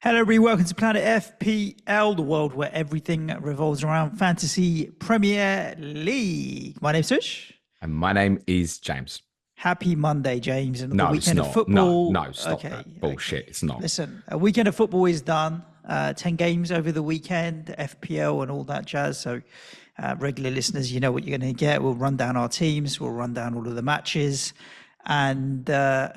Hello, everybody. Welcome to Planet FPL, the world where everything revolves around Fantasy Premier League. My name's Suj. And my name is James. Happy Monday, James. Another No, it's weekend of not. No, football. no, stop that bullshit. It's not. Listen, a weekend of football is done. 10 games over the weekend, FPL and all that jazz. So, regular listeners, you know what you're going to get. We'll run down our teams. We'll run down all of the matches. And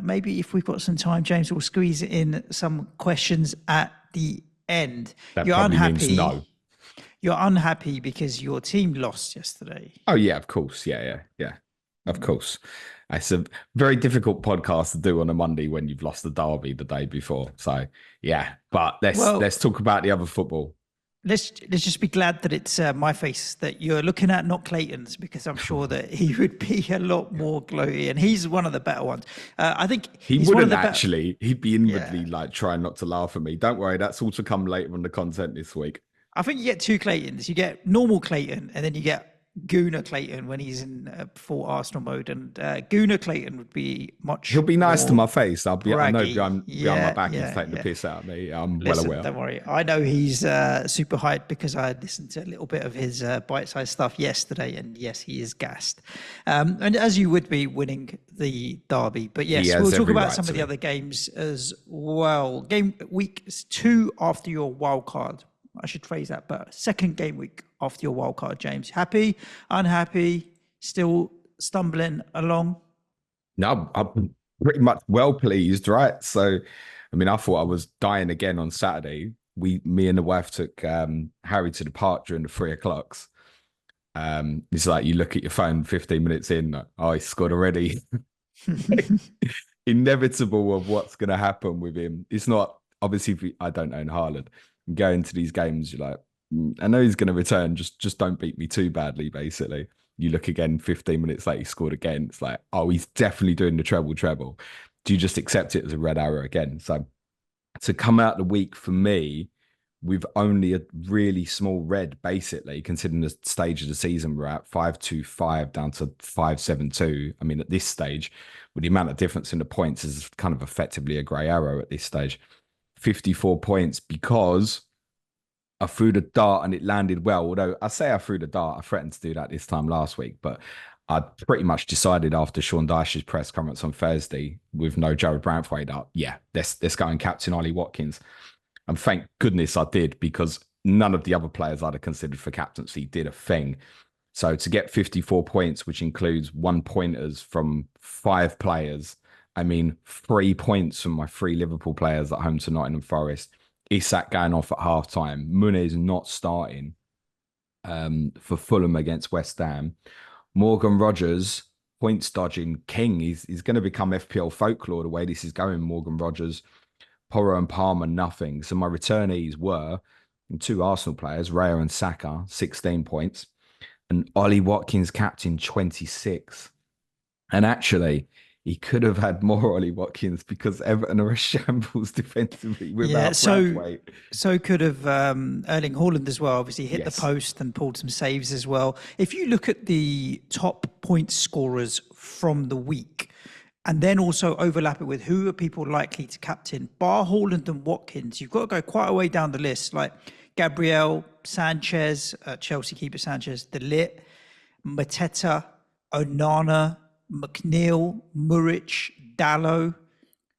maybe if we've got some time, James, we'll squeeze in some questions at the end. That You're probably unhappy. means no. You're unhappy because your team lost yesterday. Oh, yeah, of course. Yeah. Of course. It's a very difficult podcast to do on a Monday when you've lost the derby the day before. So, yeah. But let's talk about the other football. Let's just be glad that it's my face that you're looking at, not Clayton's, because I'm sure that he would be a lot more glowy, and he's one of the better ones. I think he wouldn't actually. He'd be inwardly like trying not to laugh at me. Don't worry, that's all to come later on the content this week. I think you get two Claytons. You get normal Clayton, and then you get Gooner Clayton when he's in full Arsenal mode, and Gooner Clayton would be much. He'll be nice to my face. I know braggy. behind my back he's taking the piss out of me. I'm well aware. Don't worry. I know he's super hyped because I listened to a little bit of his bite-sized stuff yesterday, and yes, he is gassed. And as you would be winning the derby, but yes, we'll talk about some of the other games as well. Game week 2 after your wild card. I should phrase that, but second game week after your wild card, James. Happy, unhappy, still stumbling along? No, I'm pretty much well pleased, right? So, I mean, I thought I was dying again on Saturday. Me and the wife took Harry to the park during the 3 o'clocks. It's like you look at your phone 15 minutes in, like, oh, he scored already. Inevitable of what's going to happen with him. It's not, obviously, I don't own Haaland. Go into these games, you're like, I know he's going to return. Just don't beat me too badly, basically. You look again, 15 minutes later, he scored again. It's like, oh, he's definitely doing the treble. Do you just accept it as a red arrow again? So to come out the week for me with only a really small red, basically, considering the stage of the season we're at, 5-2-5 down to 5-7-2. I mean, at this stage, with the amount of difference in the points, is kind of effectively a grey arrow at this stage. 54 points because I threw the dart and it landed well. Although I say I threw the dart, I threatened to do that this time last week, but I pretty much decided after Sean Dyche's press conference on Thursday with no Jared Branthwaite up, let's go and captain Ollie Watkins. And thank goodness I did, because none of the other players I'd have considered for captaincy did a thing. So to get 54 points, which includes 1 pointers from 5 players, I mean, 3 points from my 3 Liverpool players at home to Nottingham Forest. Isak going off at half-time. Munez not starting for Fulham against West Ham. Morgan Rogers, points dodging king. He's going to become FPL folklore the way this is going. Morgan Rogers, Porro and Palmer, nothing. So my returnees were 2 Arsenal players, Raya and Saka, 16 points. And Ollie Watkins, captain, 26. And actually, he could have had more Ollie Watkins because Everton are a shambles defensively without Branthwaite. So could have Erling Haaland as well. Obviously hit the post and pulled some saves as well. If you look at the top point scorers from the week and then also overlap it with who are people likely to captain, bar Haaland and Watkins, you've got to go quite a way down the list. Like Gabriel, Sanchez, Chelsea keeper Sanchez, De Ligt, Mateta, Onana, McNeil, Muric, Dallo,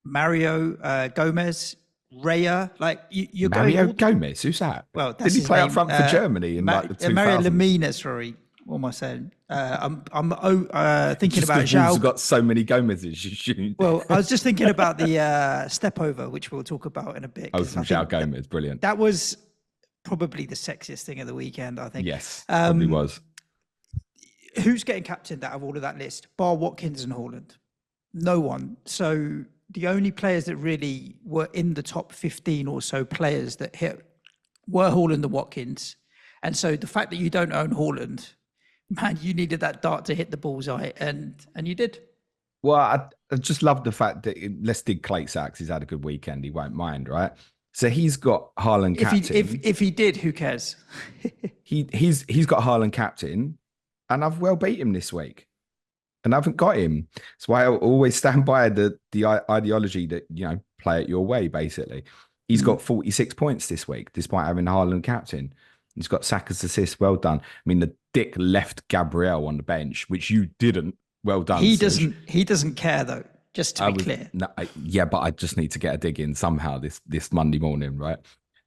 Mario Gomez, Raya. Like you're Mario Gomez, who's that? Well, that's did he play up front for Germany in like the 2000s? Mario Lemina, sorry. What am I saying? I'm thinking just about Zhao. Got so many Gomez's. Well, I was just thinking about the step over, which we'll talk about in a bit. Oh, from Zhao Gomez, brilliant. That was probably the sexiest thing of the weekend, I think. Yes, probably was. Who's getting captained out of all of that list? Bar Watkins and Haaland. No one. So the only players that really were in the top 15 or so players that hit were Haaland and Watkins. And so the fact that you don't own Haaland, man, you needed that dart to hit the bullseye, and you did. Well, I just love the fact that let's dig Clay Sachs. He's had a good weekend. He won't mind, right? So he's got Haaland captain. If he did, who cares? he's got Haaland captain. And I've well beat him this week. And I haven't got him. That's why I always stand by the ideology that, play it your way, basically. He's got 46 points this week, despite having Haaland captain. He's got Saka's assist. Well done. I mean, the dick left Gabriel on the bench, which you didn't. Well done, He Suj. doesn't. He doesn't care though. Just to be clear. No, yeah, but I just need to get a dig in somehow this Monday morning, right?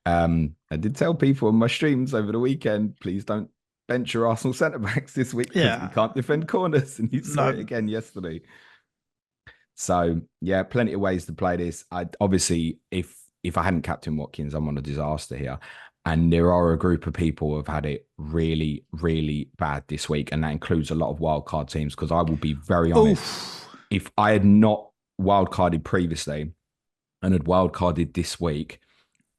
I did tell people on my streams over the weekend, please don't bench your Arsenal centre backs this week because we can't defend corners, and you saw it again yesterday. So yeah, plenty of ways to play this. I obviously, if I hadn't captain Watkins, I'm on a disaster here. And there are a group of people who have had it really, really bad this week, and that includes a lot of wildcard teams. Because I will be very honest, if I had not wildcarded previously and had wildcarded this week,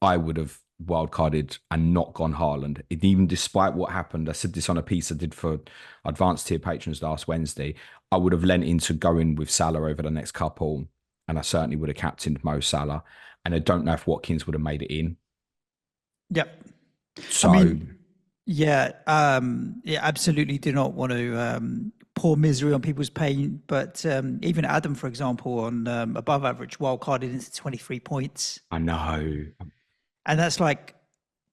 I would have wildcarded and not gone Haaland. Even despite what happened, I said this on a piece I did for advanced tier patrons last Wednesday, I would have lent into going with Salah over the next couple, and I certainly would have captained Mo Salah. And I don't know if Watkins would have made it in. Yep. So, I mean, yeah, absolutely do not want to pour misery on people's pain. But even Adam, for example, on above average, wildcarded into 23 points. I know. And that's like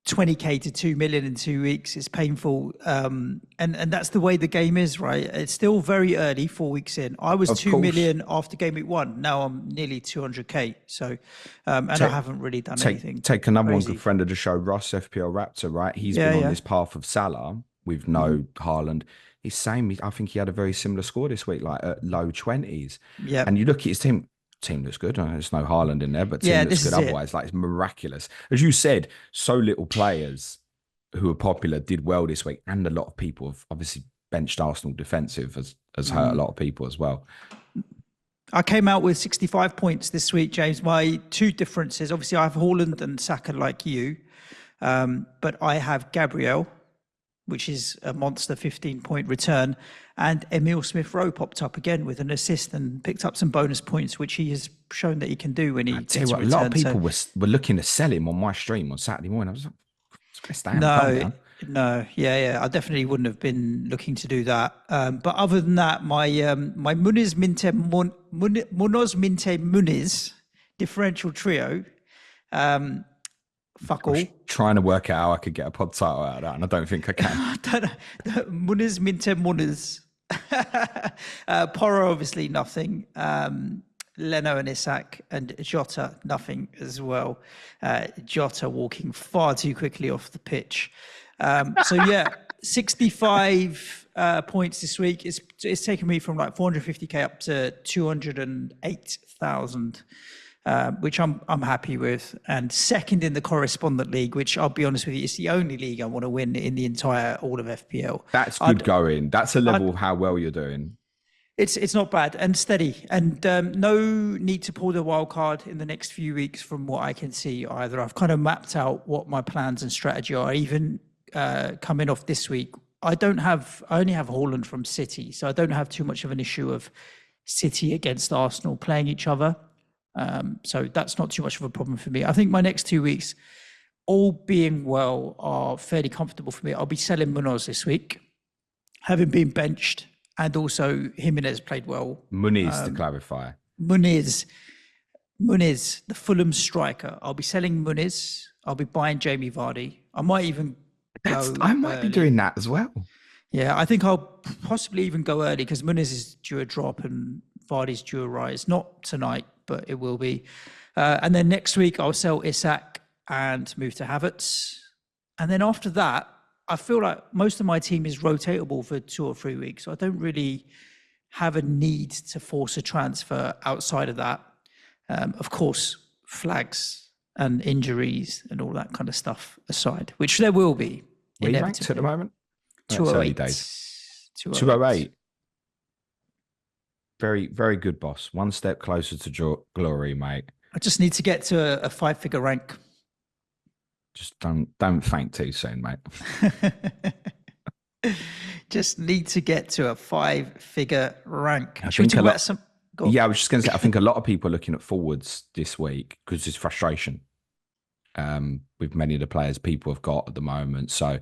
20k to 2 million in 2 weeks. It's painful. And that's the way the game is, right? It's still very early, 4 weeks in. I was 2 million after game week 1. Now I'm nearly 200k. So, and I haven't really done anything. Take another one, good friend of the show, Ross, FPL Raptor, right? He's been on this path of Salah with no Haaland. He's saying, I think he had a very similar score this week, like at low 20s. Yeah. And you look at his team looks good. There's no Haaland in there, but team looks good otherwise. Like, it's miraculous. As you said, so little players who are popular did well this week, and a lot of people have obviously benched Arsenal defensive has hurt a lot of people as well. I came out with 65 points this week, James. My two differences, obviously I have Haaland and Saka like you, but I have Gabriel, which is a monster 15-point return. And Emil Smith-Rowe popped up again with an assist and picked up some bonus points, which he has shown that he can do when he gets a return. A lot of people were looking to sell him on my stream on Saturday morning. I was like, no, I definitely wouldn't have been looking to do that. But other than that, my Munoz Minte Muniz differential trio, fuck all. Trying to work out how I could get a pod title out of that, and I don't think I can. I don't know. Muniz Minte Muniz. Porro, obviously nothing. Leno and Isak, and Jota, nothing as well. Jota walking far too quickly off the pitch. So yeah, 65 points this week. It's taken me from like 450k up to 208,000. Which I'm happy with, and second in the correspondent league, which I'll be honest with you, it's the only league I want to win in the entire all of FPL. That's good going. That's a level of how well you're doing. It's not bad and steady, and no need to pull the wild card in the next few weeks from what I can see either. I've kind of mapped out what my plans and strategy are. Even coming off this week, I only have Haaland from City, so I don't have too much of an issue of City against Arsenal playing each other. So that's not too much of a problem for me. I think my next 2 weeks, all being well, are fairly comfortable for me. I'll be selling Munoz this week, having been benched, and also Jimenez played well. Muniz, to clarify. Muniz, the Fulham striker. I'll be selling Muniz. I'll be buying Jamie Vardy. I might even I might be doing that as well. Yeah, I think I'll possibly even go early because Muniz is due a drop and Vardy's due a rise. Not tonight, but it will be. And then next week, I'll sell Isak and move to Havertz. And then after that, I feel like most of my team is rotatable for 2 or 3 weeks. So I don't really have a need to force a transfer outside of that. Of course, flags and injuries and all that kind of stuff aside, which there will be. Where are you ranked at the moment? 208. 208. Very, very good, boss. One step closer to glory, mate. I just need to get to a 5-figure rank. Just don't thank too soon, mate. Just need to get to a 5-figure rank. I was just going to say, I think a lot of people are looking at forwards this week because there's frustration with many of the players people have got at the moment. So,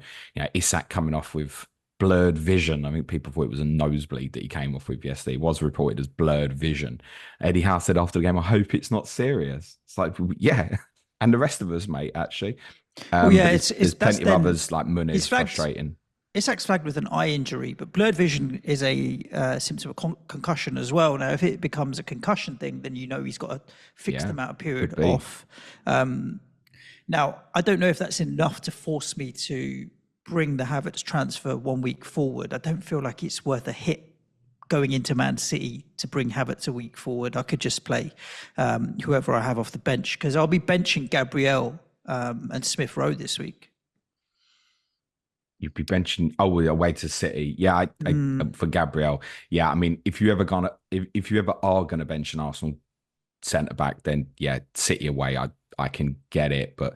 Isak coming off with blurred vision. I think people thought it was a nosebleed that he came off with yesterday. It was reported as blurred vision. Eddie Howe said after the game, I hope it's not serious. It's like, yeah, and the rest of us, mate. Actually, Well, yeah, but it's there's that's plenty of then others like he's Muniz flagged. frustrating. Isak's flagged with an eye injury, but blurred vision is a symptom of concussion as well. Now, if it becomes a concussion thing, then you know he's got a fixed Yeah, amount of could period be. off. Now, I don't know if that's enough to force me to bring the Havertz transfer 1 week forward. I don't feel like it's worth a hit going into Man City to bring Havertz a week forward. I could just play whoever I have off the bench because I'll be benching Gabriel and Smith Rowe this week. You'd be benching away to City. Yeah, for Gabriel. Yeah, I mean, if you ever are gonna bench an Arsenal centre back, then yeah, City away, I can get it. But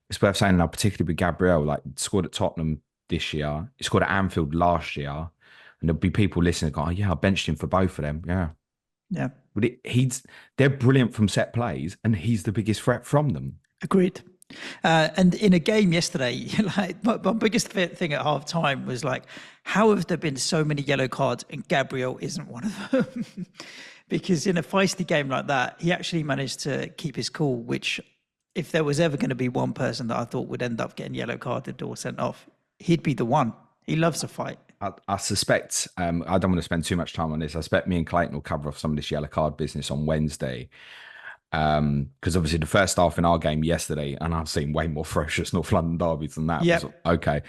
it's worth saying now, particularly with Gabriel, like scored at Tottenham this year, he scored at Anfield last year, and there'll be people listening going, "Oh yeah, I benched him for both of them." Yeah, Yeah, but they're brilliant from set plays, and he's the biggest threat from them. agreed. And in a game yesterday, like my biggest thing at half time was like, how have there been so many yellow cards and Gabriel isn't one of them? Because in a feisty game like that, he actually managed to keep his cool, which if there was ever going to be one person that I thought would end up getting yellow carded or sent off, he'd be the one. He loves a fight. I suspect, I don't want to spend too much time on this. I expect me and Clayton will cover off some of this yellow card business on Wednesday. Because obviously the first half in our game yesterday, and I've seen way more ferocious North London derbies than that, Yep. was okay.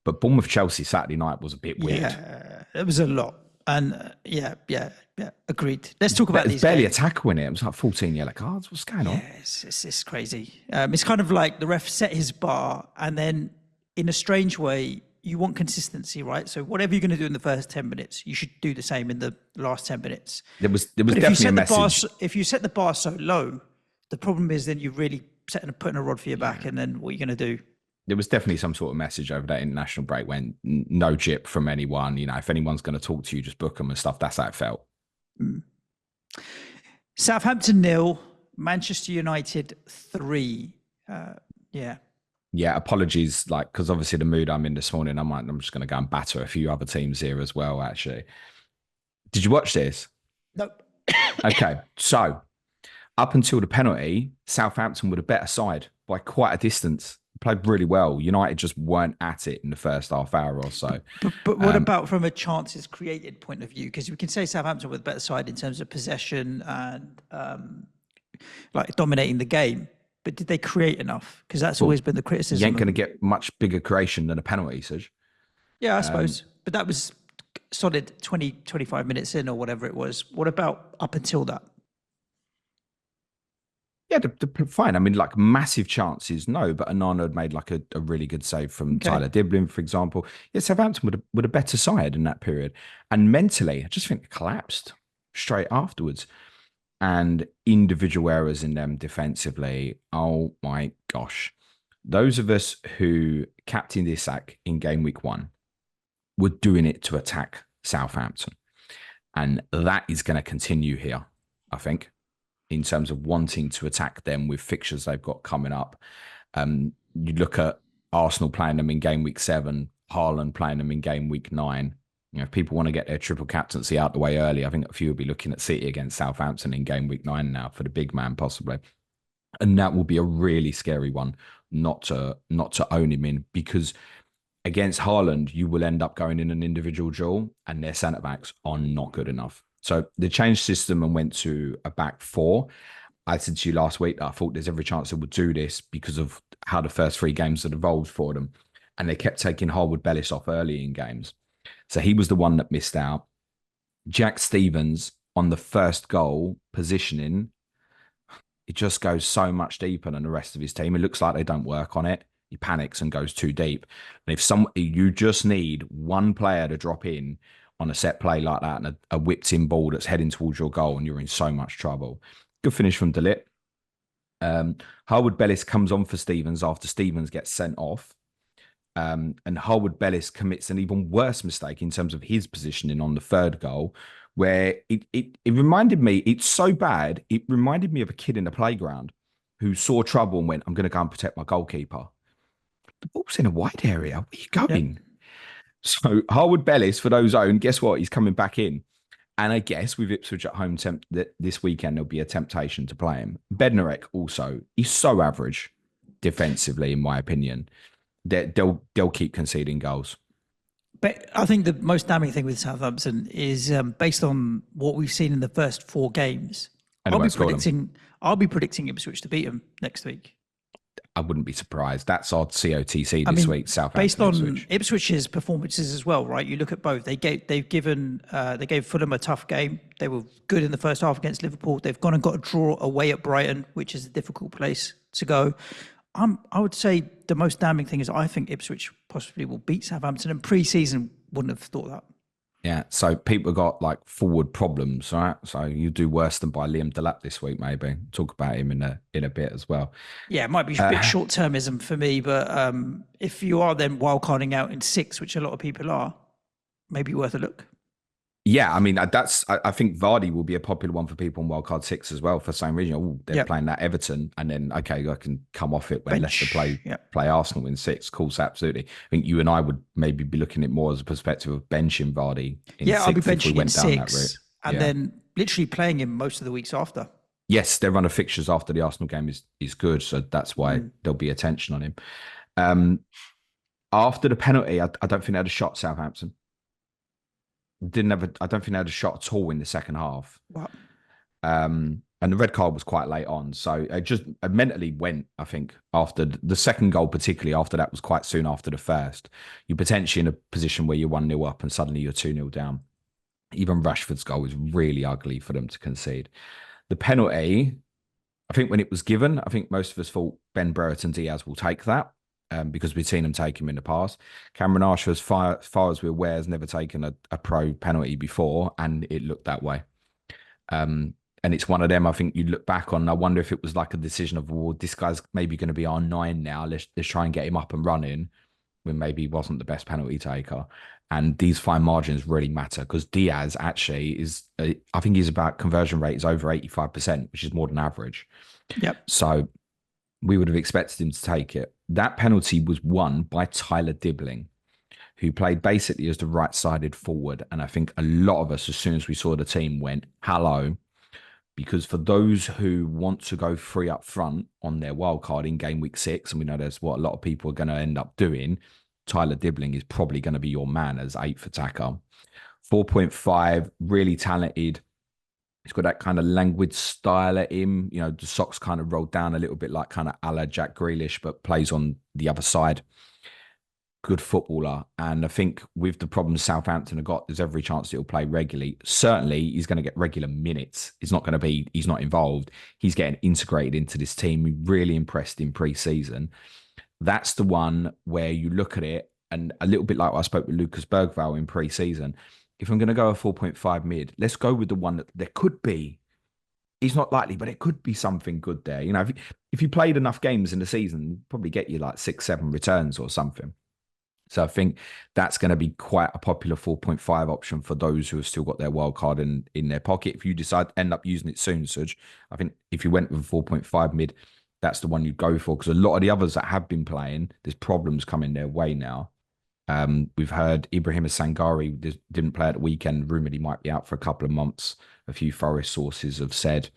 But Bournemouth Chelsea Saturday night was a bit weird. Yeah, it was a lot. And yeah, agreed. Let's talk about There's these barely games. a tackle in it. It was like 14 yellow cards. What's going on? Yeah, it's crazy. It's kind of like the ref set his bar, and then in a strange way, you want consistency, right? So whatever you're going to do in the first 10 minutes, you should do the same in the last 10 minutes. There was But definitely a message. if you set the bar so low, the problem is then you're really putting a rod for your back, and then what are you going to do? There was definitely some sort of message over that international break when no jip from anyone. You know, if anyone's going to talk to you, just book them and stuff. That's how it felt. Southampton 0, Manchester United 3. Yeah. Yeah, apologies, like because obviously the mood I'm in this morning, I'm just going to go and batter a few other teams here as well. Actually, did you watch this? Nope. Okay, so up until the penalty, Southampton were the better side by quite a distance. Played really well. United just weren't at it in the first half hour or so. But what about from a chances created point of view? Because we can say Southampton were the better side in terms of possession and like dominating the game. But did they create enough? Because that's always been the criticism. You ain't going to get much bigger creation than a penalty, Suj. Yeah, I suppose. But that was solid 20, 25 minutes in or whatever it was. What about up until that? Yeah, fine. I mean, like massive chances, no, but Anana had made like a really good save from Tyler Diblin, for example. Yeah, Southampton were a better side in that period. And mentally, I just think they collapsed straight afterwards. And individual errors in them defensively. Oh my gosh. Those of us who captained Isak in game week 1 were doing it to attack Southampton. And that is going to continue here, I think, in terms of wanting to attack them with fixtures they've got coming up. You look at Arsenal playing them in game week 7, Haaland playing them in game week 9. You know, if people want to get their triple captaincy out the way early, I think a few will be looking at City against Southampton in game week 9 now for the big man, possibly. And that will be a really scary one not to own him in, because against Haaland, you will end up going in an individual duel and their centre-backs are not good enough. So they changed system and went to a back 4. I said to you last week that I thought there's every chance they would do this because of how the first 3 games had evolved for them. And they kept taking Harwood-Bellis off early in games. So he was the one that missed out. Jack Stevens on the first goal positioning, it just goes so much deeper than the rest of his team. It looks like they don't work on it. He panics and goes too deep. And if you just need one player to drop in on a set play like that and a whipped in ball that's heading towards your goal, and you're in so much trouble. Good finish from De Ligt. Harwood-Bellis comes on for Stevens after Stevens gets sent off. And Harwood-Bellis commits an even worse mistake in terms of his positioning on the third goal, where it reminded me, it's so bad, it reminded me of a kid in the playground who saw trouble and went, I'm going to go and protect my goalkeeper. The ball's in a wide area. Where are you going? Yep. So Harwood-Bellis, for those own, guess what? He's coming back in. And I guess with Ipswich at home this weekend, there'll be a temptation to play him. Bednarek also, he's so average defensively, in my opinion. They'll keep conceding goals. But I think the most damning thing with Southampton is based on what we've seen in the first 4 games. And I'll be predicting Ipswich to beat them next week. I wouldn't be surprised. That's our COTC this week. Southampton, based on Ipswich's performances as well, right? You look at both. They gave Fulham a tough game. They were good in the first half against Liverpool. They've gone and got a draw away at Brighton, which is a difficult place to go. I would say the most damning thing is I think Ipswich possibly will beat Southampton, and pre-season wouldn't have thought that. Yeah, so people got like forward problems, right? So you do worse than by Liam Delap this week, maybe. Talk about him in a bit as well. Yeah, it might be a bit short-termism for me, but if you are then wildcarding out in 6, which a lot of people are, maybe worth a look. Yeah, I mean, I think Vardy will be a popular one for people on wildcard 6 as well for the same reason. Oh, they're playing that Everton, and then, okay, I can come off it when Leicester play Arsenal in 6. Of course, absolutely. I think you and I would maybe be looking at it more as a perspective of benching Vardy in 6 I'll be benching in 6 and yeah. then literally playing him most of the weeks after. Yes, their run of fixtures after the Arsenal game is good, so that's why there'll be attention on him. After the penalty, I don't think they had a shot, Southampton. I don't think they had a shot at all in the second half. Wow. And the red card was quite late on. So I mentally went, I think, after the second goal, particularly after that was quite soon after the first. You're potentially in a position where you're 1-0 up and suddenly you're 2-0 down. Even Rashford's goal was really ugly for them to concede. The penalty, I think when it was given, I think most of us thought Ben Brereton Diaz will take that. Because we've seen him take him in the past. Cameron Archer, as far as we're aware, has never taken a pro penalty before, and it looked that way. And it's one of them I think you look back on. I wonder if it was like a decision of, well, this guy's maybe going to be our 9 now. Let's try and get him up and running, when maybe he wasn't the best penalty taker. And these fine margins really matter because Diaz actually is, I think his about conversion rate is over 85%, which is more than average. Yep. So we would have expected him to take it. That penalty was won by Tyler Dibbling, who played basically as the right-sided forward. And I think a lot of us, as soon as we saw the team, went, hello. Because for those who want to go free up front on their wildcard in game week 6, and we know that's what a lot of people are going to end up doing, Tyler Dibbling is probably going to be your man as 8th attacker. 4.5, really talented. He's got that kind of languid style at him. You know, the socks kind of rolled down a little bit like kind of a la Jack Grealish, but plays on the other side. Good footballer. And I think with the problems Southampton have got, there's every chance that he'll play regularly. Certainly, he's going to get regular minutes. He's not involved. He's getting integrated into this team. He really impressed in pre-season. That's the one where you look at it, and a little bit like what I spoke with Lucas Bergvall in pre-season, if I'm going to go a 4.5 mid, let's go with the one that there could be. He's not likely, but it could be something good there. You know, if you played enough games in the season, you'd probably get you like 6-7 returns or something. So I think that's going to be quite a popular 4.5 option for those who have still got their wild card in their pocket. If you decide to end up using it soon, Suj, I think if you went with a 4.5 mid, that's the one you'd go for, because a lot of the others that have been playing, there's problems coming their way now. We've heard Ibrahim Sangari didn't play at the weekend, rumoured he might be out for a couple of months. A few Forest sources have said.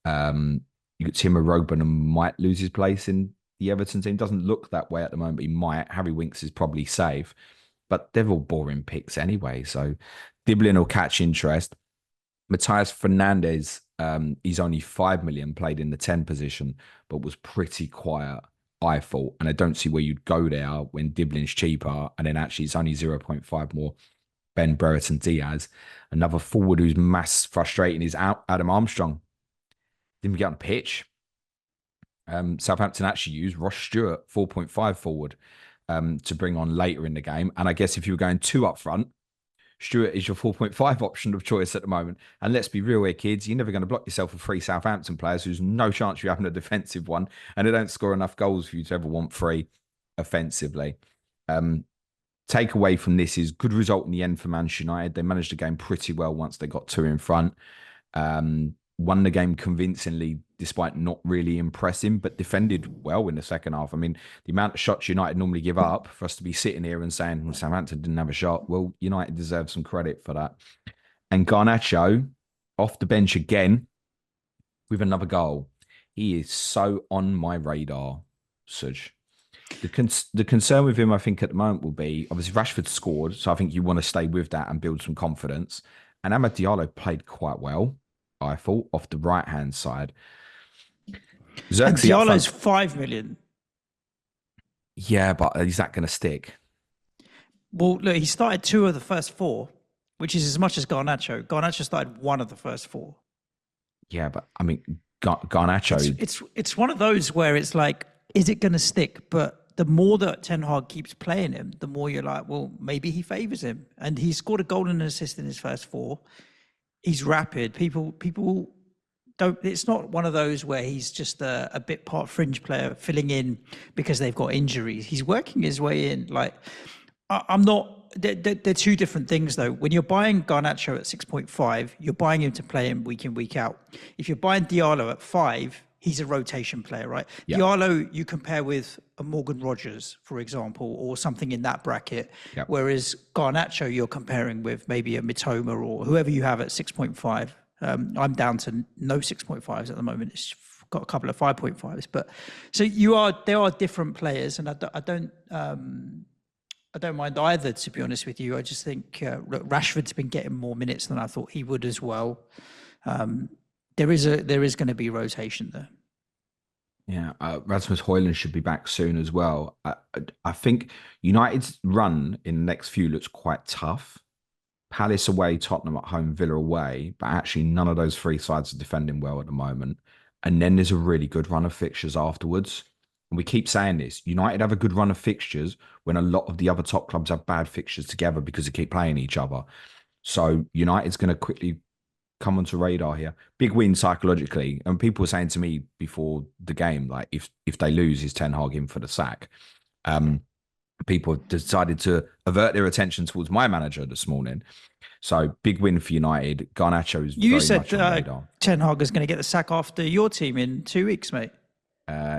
You got Timo Rogbin might lose his place in the Everton team. Doesn't look that way at the moment, but he might. Harry Winks is probably safe, but they're all boring picks anyway. So Dibbling will catch interest. Matthias Fernandes, he's only 5 million, played in the 10 position, but was pretty quiet, I thought. And I don't see where you'd go there when Dibbling's cheaper. And then actually it's only 0.5 more. Ben Brereton Diaz. Another forward who's mass frustrating is Adam Armstrong. Didn't get on the pitch. Southampton actually used Ross Stewart, 4.5 forward, to bring on later in the game. And I guess if you were going 2 up front, Stewart is your 4.5 option of choice at the moment. And let's be real here, kids. You're never going to block yourself with 3 Southampton players who's no chance you're having a defensive one. And they don't score enough goals for you to ever want 3 offensively. Takeaway from this is good result in the end for Manchester United. They managed the game pretty well once they got 2 in front. Won the game convincingly, despite not really impressing, but defended well in the second half. I mean, the amount of shots United normally give up, for us to be sitting here and saying, well, Southampton didn't have a shot. Well, United deserves some credit for that. And Garnacho off the bench again with another goal. He is so on my radar, Suj. The concern with him, I think, at the moment will be obviously Rashford scored, so I think you want to stay with that and build some confidence. And Amad Diallo played quite well, I thought, off the right hand side. And Xerxes up Diallo's front, 5 million. yeah, but is that going to stick? Well, look, he started 2 of the first 4, which is as much as Garnacho. Garnacho started 1 of the first 4. Yeah, but I mean, Garnacho. It's one of those where it's like, is it going to stick? But the more that Ten Hag keeps playing him, the more you're like, well, maybe he favours him. And he scored a goal and an assist in his first 4. He's rapid. People don't. It's not one of those where he's just a bit part fringe player filling in because they've got injuries. He's working his way in. Like I'm not. They're 2 different things, though. When you're buying Garnacho at 6.5, you're buying him to play him week in, week out. If you're buying Diallo at 5, he's a rotation player, right? Yeah. Diallo, you compare with a Morgan Rogers, for example, or something in that bracket. Yeah. Whereas Garnacho, you're comparing with maybe a Mitoma or whoever you have at 6.5. I'm down to no 6.5s at the moment. It's got a couple of 5.5s, but so there are different players, and I don't mind either, to be honest with you. I just think Rashford's been getting more minutes than I thought he would as well. There is going to be rotation there. Yeah, Rasmus Højlund should be back soon as well. I think United's run in the next few looks quite tough. Palace away, Tottenham at home, Villa away, but actually none of those 3 sides are defending well at the moment. And then there's a really good run of fixtures afterwards. And we keep saying this, United have a good run of fixtures when a lot of the other top clubs have bad fixtures together because they keep playing each other. So United's going to quickly come onto radar here. Big win psychologically. And people were saying to me before the game, like if they lose, is Ten Hag in for the sack? People decided to avert their attention towards my manager this morning. So big win for United. Garnacho is you very said much on the radar. Ten Hag is going to get the sack after your team in 2 weeks, mate.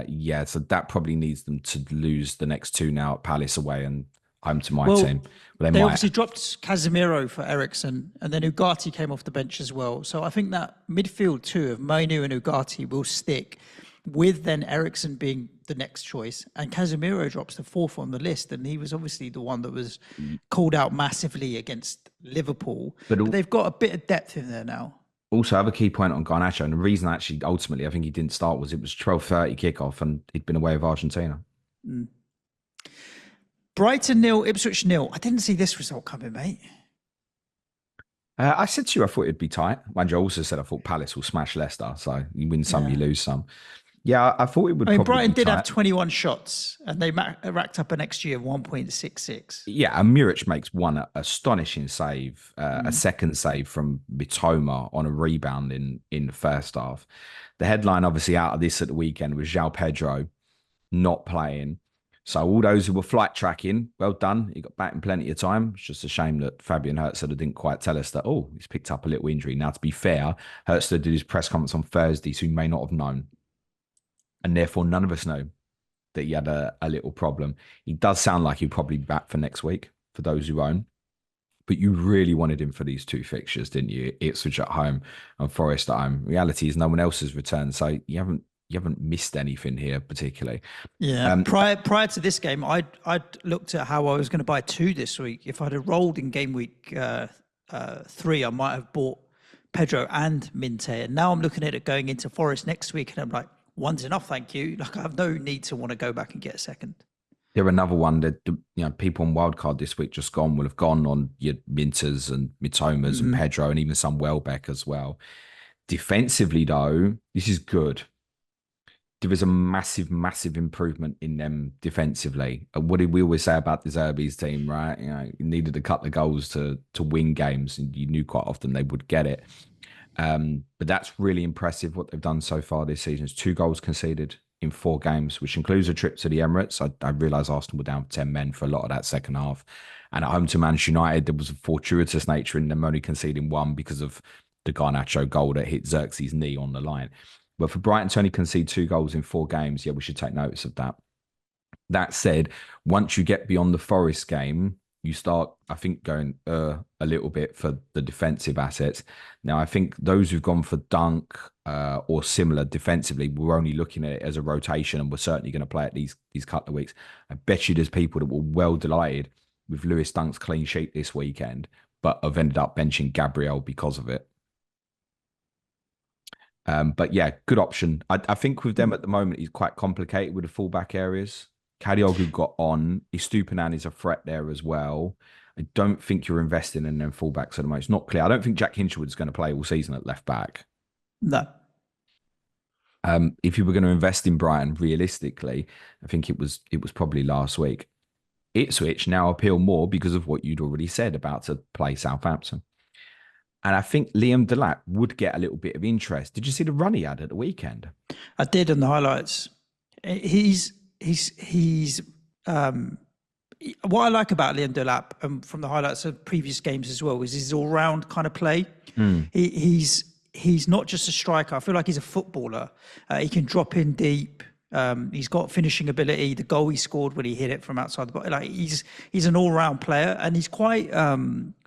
Yeah, so that probably needs them to lose the next 2 now at Palace away and home to my Well, team. But they obviously dropped Casemiro for Eriksen, and then Ugarte came off the bench as well. So I think that midfield 2 of Mainu and Ugarte will stick, with then Eriksen being the next choice. And Casemiro drops to 4th on the list, and he was obviously the one that was called out massively against Liverpool. But they've got a bit of depth in there now. Also, I have a key point on Garnacho, and the reason actually ultimately I think he didn't start was it was 12:30 kickoff, and he'd been away with Argentina. Brighton 0, Ipswich 0. I didn't see this result coming, mate. I said to you I thought it'd be tight. Mind you, I also said I thought Palace will smash Leicester, so you win some, you lose some. Yeah, I thought it would. I mean, Brighton did have 21 shots, and they racked up an XG of 1.66. Yeah, and Muric makes one astonishing save, a second save from Mitoma on a rebound in the first half. The headline, obviously, out of this at the weekend was João Pedro not playing. So all those who were flight tracking, well done. He got back in plenty of time. It's just a shame that Fabian Herzog didn't quite tell us that, he's picked up a little injury. Now, to be fair, Herzog did his press conference on Thursday, so he may not have known. And therefore, none of us know that he had a little problem. He does sound like he'll probably be back for next week, for those who own. But you really wanted him for these 2 fixtures, didn't you? Ipswich at home and Forest at home. Reality is no one else has returned, so you haven't missed anything here particularly. Yeah. Prior to this game, I'd looked at how I was going to buy 2 this week. If I'd have rolled in game week 3, I might have bought Pedro and Minte. And now I'm looking at it going into Forest next week, and I'm like, 1's enough, thank you. Like I have no need to want to go back and get a second. They're another one that people on Wildcard this week just gone will have gone on your Minters and Mitomas and Pedro and even some Welbeck as well. Defensively, though, this is good. There is a massive, massive improvement in them defensively. What did we always say about the Zerbi's team, right? You needed a couple of goals to win games, and you knew quite often they would get it. But that's really impressive what they've done so far this season. It's 2 goals conceded in 4 games, which includes a trip to the Emirates. I realised Arsenal were down 10 men for a lot of that second half. And at home to Manchester United, there was a fortuitous nature in them only conceding 1 because of the Garnacho goal that hit Xerxes' knee on the line. But for Brighton to only concede 2 goals in 4 games, yeah, we should take notice of that. That said, once you get beyond the Forest game, you start, I think, going a little bit for the defensive assets. Now, I think those who've gone for Dunk or similar defensively, we're only looking at it as a rotation, and we're certainly going to play it these couple of weeks. I bet you there's people that were well delighted with Lewis Dunk's clean sheet this weekend, but have ended up benching Gabriel because of it. But yeah, good option. I think with them at the moment, he's quite complicated with the fullback areas. Kadiogu got on. Estupinan is a threat there as well. I don't think you're investing in them fullbacks at the moment. It's not clear. I don't think Jack Hinchwood's going to play all season at left back. No. If you were going to invest in Brighton, realistically, I think it was probably last week. Ipswich now appeal more because of what you'd already said about to play Southampton. And I think Liam Delap would get a little bit of interest. Did you see the run he had at the weekend? I did on the highlights. He's what I like about Liam Delap from the highlights of previous games as well is his all-round kind of play. He's not just a striker. I feel like he's a footballer. He can drop in deep. He's got finishing ability. The goal he scored when he hit it from outside the box, like he's an all-round player, and he's quite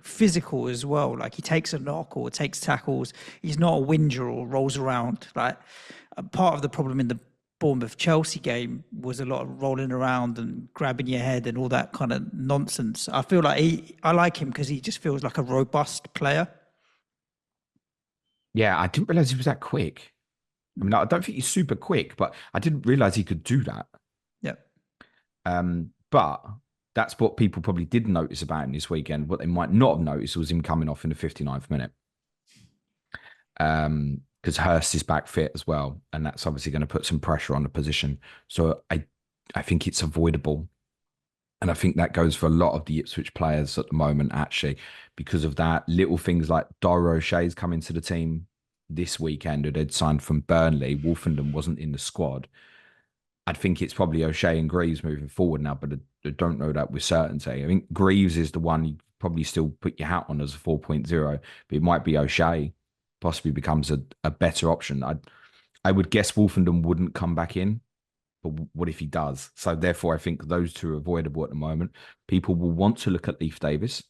physical as well. Like he takes a knock or takes tackles. He's not a whinger or rolls around. Like part of the problem in the Bournemouth Chelsea game was a lot of rolling around and grabbing your head and all that kind of nonsense. I feel like I like him because he just feels like a robust player. Yeah, I didn't realize he was that quick. I mean, I don't think he's super quick, but I didn't realize he could do that. Yeah. But that's what people probably did notice about him this weekend. What they might not have noticed was him coming off in the 59th minute. Because Hurst is back fit as well, and that's obviously going to put some pressure on the position. So I think it's avoidable. And I think that goes for a lot of the Ipswich players at the moment, actually, because of that. Little things like Dara O'Shea's coming to the team this weekend, who they'd signed from Burnley. Wolfenden wasn't in the squad. I think it's probably O'Shea and Greaves moving forward now, but I don't know that with certainty. I think Greaves is the one you probably still put your hat on as a 4.0, but it might be O'Shea possibly becomes a better option. I would guess Wolfenden wouldn't come back in, but what if he does? So therefore, I think those two are avoidable at the moment. People will want to look at Leif Davis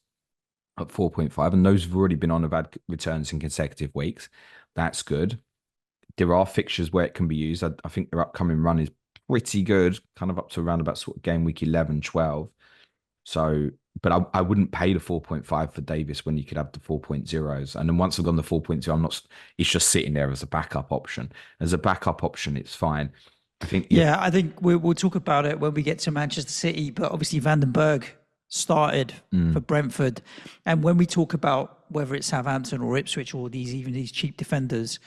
at 4.5, and those have already been on, have had returns in consecutive weeks. That's good. There are fixtures where it can be used. I think their upcoming run is pretty good, kind of up to around about sort of game week 11, 12. So, but I wouldn't pay the 4.5 for Davis when you could have the 4.0s. And then once I've gone the 4.0, it's just sitting there as a backup option. As a backup option, it's fine. I think. Yeah, I think we'll talk about it when we get to Manchester City, but obviously Vandenberg started for Brentford. And when we talk about whether it's Southampton or Ipswich or even these cheap defenders,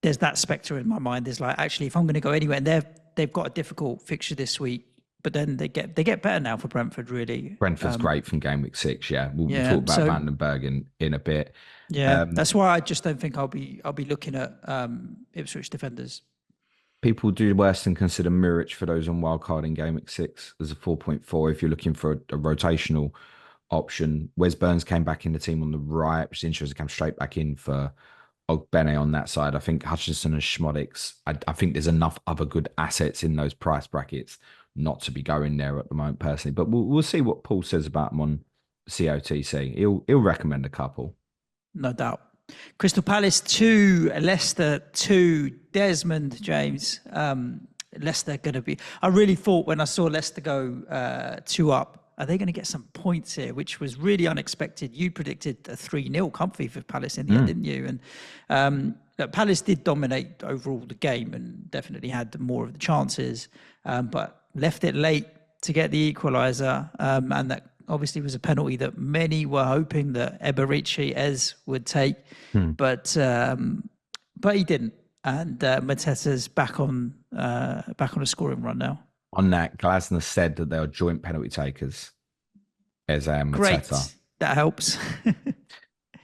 there's that spectre in my mind. There's like, actually, if I'm going to go anywhere, and they've got a difficult fixture this week, but then they get better now for Brentford, really. Brentford's great from game week 6. Yeah, we'll talk about Vandenberg in a bit. Yeah, that's why I just don't think I'll be looking at Ipswich defenders. People do worse than consider Muric for those on wildcard in game week 6 as a 4.4 if you're looking for a rotational option. Wes Burns came back in the team on the right, which is interesting. Came straight back in for Ogbene on that side. I think Hutchinson and Schmodix. I think there's enough other good assets in those price brackets not to be going there at the moment, personally. But we'll see what Paul says about them on COTC. He'll recommend a couple. No doubt. Crystal Palace 2, Leicester 2, Desmond, James. Leicester going to be... I really thought when I saw Leicester go 2 up, are they going to get some points here, which was really unexpected. You predicted a 3-0 comfy for Palace in the end, didn't you? And Palace did dominate overall the game and definitely had more of the chances, but left it late to get the equaliser, and that obviously was a penalty that many were hoping that Eberici Ez would take, but he didn't. And Mateta's back on a scoring run now. On that, Glasner said that they are joint penalty takers. As Mateta. Great, that helps.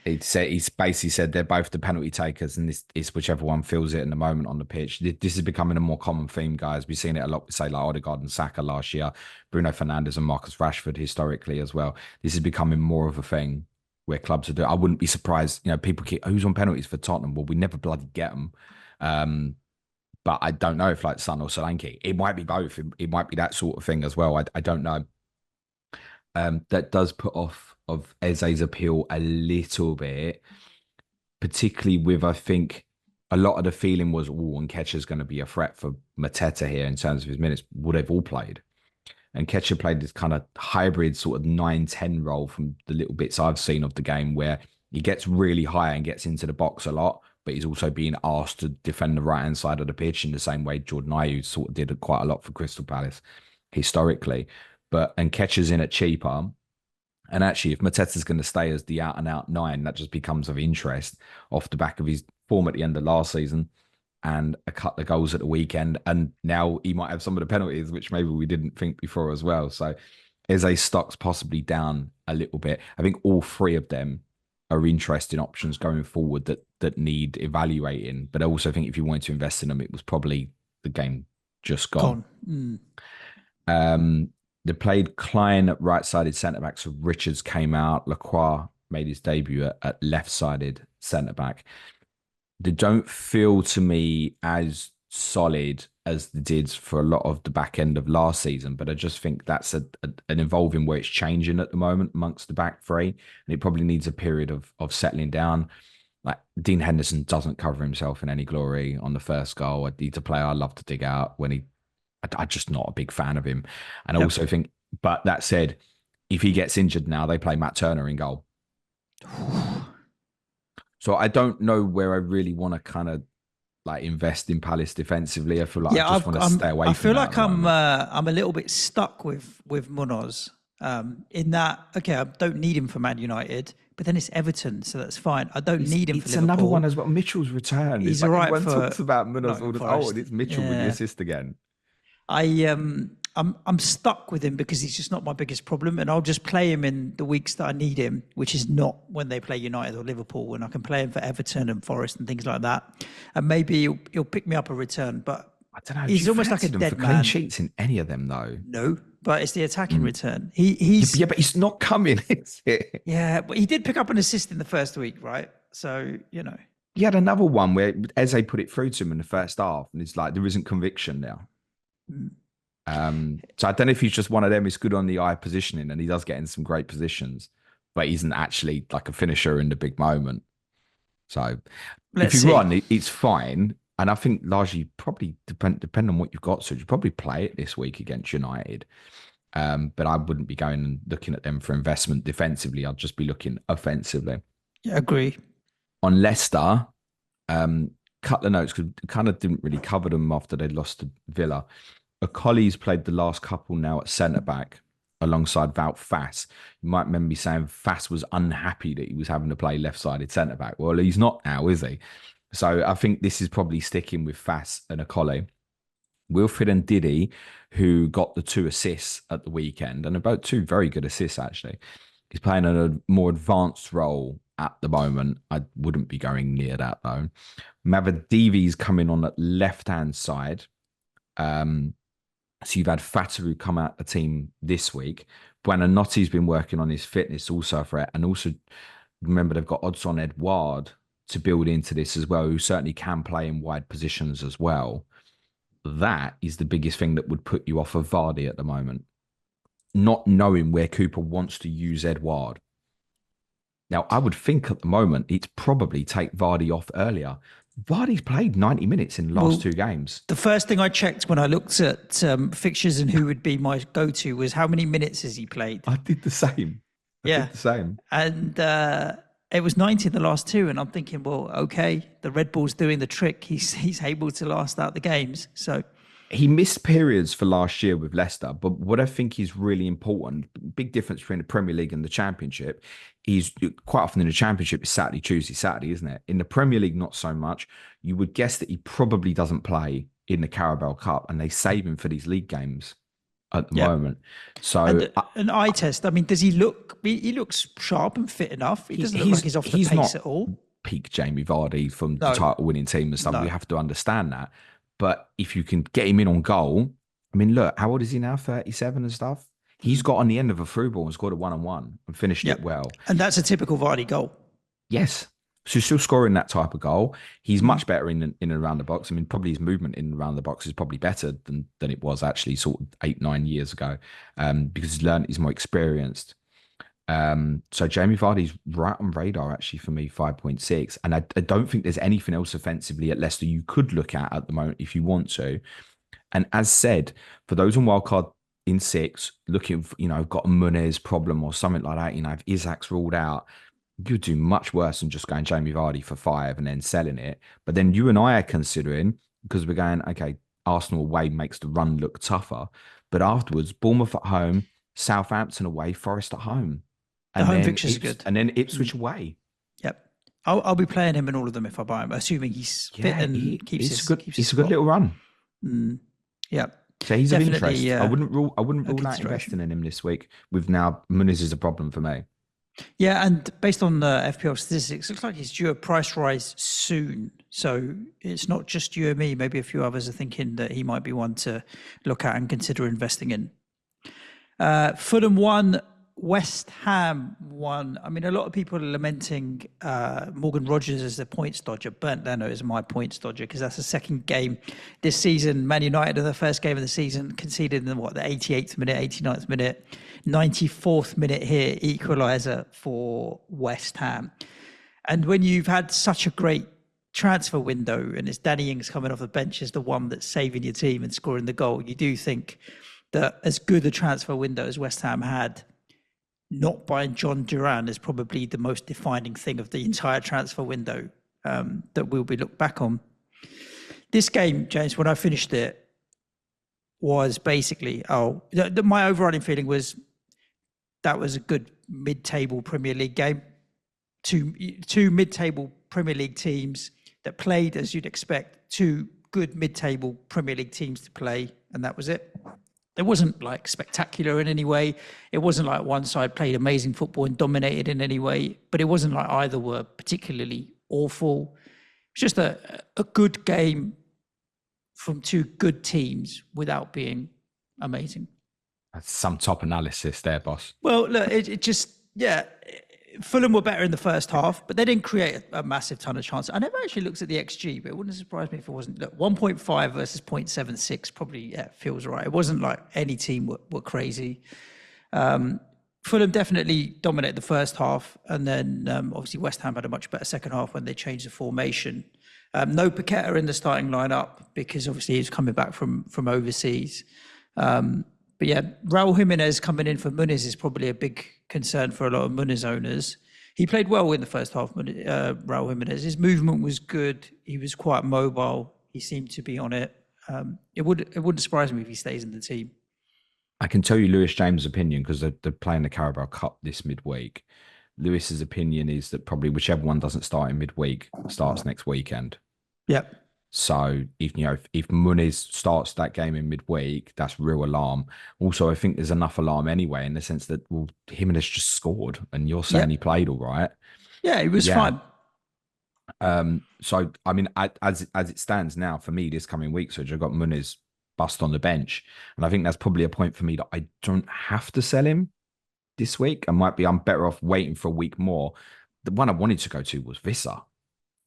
He's basically said they're both the penalty takers, and this is whichever one feels it in the moment on the pitch. This is becoming a more common theme, guys. We've seen it a lot with, say, like Odegaard and Saka last year, Bruno Fernandes and Marcus Rashford historically as well. This is becoming more of a thing where clubs are doing. I wouldn't be surprised, people keep, who's on penalties for Tottenham? Well, we never bloody get them. But I don't know if like Son or Solanke. It might be both. It might be that sort of thing as well. I don't know. That does put off of Eze's appeal a little bit, particularly with, I think, a lot of the feeling was, oh, and Ketcher's going to be a threat for Mateta here in terms of his minutes. Would they've all played? And Ketcher played this kind of hybrid sort of 9-10 role from the little bits I've seen of the game where he gets really high and gets into the box a lot, but he's also being asked to defend the right-hand side of the pitch in the same way Jordan Ayew sort of did quite a lot for Crystal Palace historically. And Ketcher's in at cheaper. And actually, if Mateta's going to stay as the out-and-out 9, that just becomes of interest off the back of his form at the end of last season and a couple of goals at the weekend. And now he might have some of the penalties, which maybe we didn't think before as well. So Eze stock's possibly down a little bit. I think all three of them are interesting options going forward that need evaluating. But I also think if you wanted to invest in them, it was probably the game just gone. They played Klein at right-sided centre-back, so Richards came out. Lacroix made his debut at left-sided centre-back. They don't feel to me as solid as they did for a lot of the back end of last season, but I just think that's an evolving where it's changing at the moment amongst the back three, and it probably needs a period of settling down. Like Dean Henderson doesn't cover himself in any glory on the first goal. He's a player I love to dig out when I'm just not a big fan of him. And I also think, but that said, if he gets injured now, they play Matt Turner in goal. So I don't know where I really want to kind of like invest in Palace defensively. I feel like I just want to stay away from that. I feel like I'm a little bit stuck with Munoz in that, okay, I don't need him for Man United, but then it's Everton, so that's fine. I don't need him for Liverpool. It's another one as well. Mitchell's return. He's all right. Everyone talks about Munoz all the time. Oh, and it's Mitchell with the assist again. I'm stuck with him because he's just not my biggest problem, and I'll just play him in the weeks that I need him, which is not when they play United or Liverpool, when I can play him for Everton and Forest and things like that. And maybe he'll pick me up a return, but I don't know. He's almost like a dead man. Clean sheets in any of them, though. No, but it's the attacking return. But he's not coming, is it? Yeah, but he did pick up an assist in the first week, right? So he had another one where Eze put it through to him in the first half, and it's like there isn't conviction now. So I don't know if he's just one of them. He's good on the eye positioning, and he does get in some great positions, but he isn't actually like a finisher in the big moment. So if you run, it's fine. And I think largely probably depend on what you've got. So you probably play it this week against United. But I wouldn't be going and looking at them for investment defensively. I'd just be looking offensively. Yeah, agree. On Leicester, couple of notes because kind of didn't really cover them after they lost to Villa. Okollie's played the last couple now at centre-back alongside Wout Faes. You might remember me saying Faes was unhappy that he was having to play left-sided centre-back. Well, he's not now, is he? So I think this is probably sticking with Faes and Okollie. Wilfred Ndidi, who got the 2 assists at the weekend, and about 2 very good assists, actually. He's playing a more advanced role at the moment. I wouldn't be going near that, though. Mavadivi's coming on that left-hand side. So you've had Fataru come out the team this week. Buonanotti's been working on his fitness, also a threat. And also, remember, they've got Odson Edouard to build into this as well, who certainly can play in wide positions as well. That is the biggest thing that would put you off of Vardy at the moment. Not knowing where Cooper wants to use Edouard. Now, I would think at the moment, it's probably take Vardy off earlier. Vardy's played 90 minutes in the last 2 games. The first thing I checked when I looked at fixtures and who would be my go-to was how many minutes has he played? I did the same. I did the same. And it was 90 in the last 2. And I'm thinking, well, okay, the Red Bull's doing the trick. He's able to last out the games. So he missed periods for last year with Leicester. But what I think is really important, big difference between the Premier League and the Championship, is quite often in the Championship, it's Saturday, Tuesday, Saturday, isn't it? In the Premier League, not so much. You would guess that he probably doesn't play in the Carabao Cup, and they save him for these league games at the moment. So an eye test. I mean, does he look? He looks sharp and fit enough. He doesn't look like he's off the pace at all. Peak Jamie Vardy from the title-winning team and stuff. No. You have to understand that. But if you can get him in on goal, I mean, look, how old is he now? 37 and stuff. He's got on the end of a through ball and scored a 1-on-1 and finished it well. And that's a typical Vardy goal. Yes. So he's still scoring that type of goal. He's much better in and around the box. I mean, probably his movement in and around the box is probably better than it was actually sort of 8-9 years ago, because he's more experienced. So Jamie Vardy's right on radar actually for me, 5.6. And I don't think there's anything else offensively at Leicester you could look at the moment if you want to. And as said, for those on wildcard in 6, looking, got a Munez problem or something like that, if Isak's ruled out, you'd do much worse than just going Jamie Vardy for 5 and then selling it. But then you and I are considering, because we're going, okay, Arsenal away makes the run look tougher. But afterwards, Bournemouth at home, Southampton away, Forest at home. The home fixtures are good. And then Ipswich away. Yep. I'll be playing him in all of them if I buy him, assuming he's fit and keeps his It's a good little run. Yeah. So he's of interest. I wouldn't rule out investing in him this week. With now Munez is a problem for me. Yeah, and based on the FPL statistics, it looks like he's due a price rise soon. So it's not just you and me. Maybe a few others are thinking that he might be one to look at and consider investing in. Fulham 1, West Ham 1. I mean, a lot of people are lamenting Morgan Rogers as the points dodger. Bernd Leno is my points dodger because that's the second game this season. Man United in the first game of the season conceded in the 88th minute, 89th minute, 94th minute here, equaliser for West Ham. And when you've had such a great transfer window and it's Danny Ings coming off the bench as the one that's saving your team and scoring the goal, you do think that as good a transfer window as West Ham had, not buying John Duran is probably the most defining thing of the entire transfer window that will be looked back on. This game, James, when I finished it, was basically, my overriding feeling was that was a good mid-table Premier League game. Two mid-table Premier League teams that played as you'd expect, two good mid-table Premier League teams to play, and that was it. It wasn't like spectacular in any way. It wasn't like one side played amazing football and dominated in any way, but it wasn't like either were particularly awful. It's just a good game from two good teams without being amazing. That's some top analysis there, boss. Well, look, it just, Fulham were better in the first half, but they didn't create a massive ton of chances. I never actually looked at the XG, but it wouldn't surprise me if it wasn't. Look, 1.5 versus 0.76 probably feels right. It wasn't like any team were crazy. Fulham definitely dominated the first half, and then obviously West Ham had a much better second half when they changed the formation. No Paqueta in the starting lineup because obviously he's coming back from overseas. But yeah, Raul Jimenez coming in for Munez is probably a big concern for a lot of Munez owners. He played well in the first half, Raul Jimenez. His movement was good. He was quite mobile. He seemed to be on it. It wouldn't surprise me if he stays in the team. I can tell you Lewis James' opinion because they're playing the Carabao Cup this midweek. Lewis's opinion is that probably whichever one doesn't start in midweek starts next weekend. Yep. So if Munez starts that game in midweek, that's real alarm. Also, I think there's enough alarm anyway in the sense that Jimenez just scored, and you're saying he played all right. Yeah, he was fine. So I mean, as it stands now for me this coming week, so I've got Munez bust on the bench, and I think that's probably a point for me that I don't have to sell him this week. I'm better off waiting for a week more. The one I wanted to go to was Visser.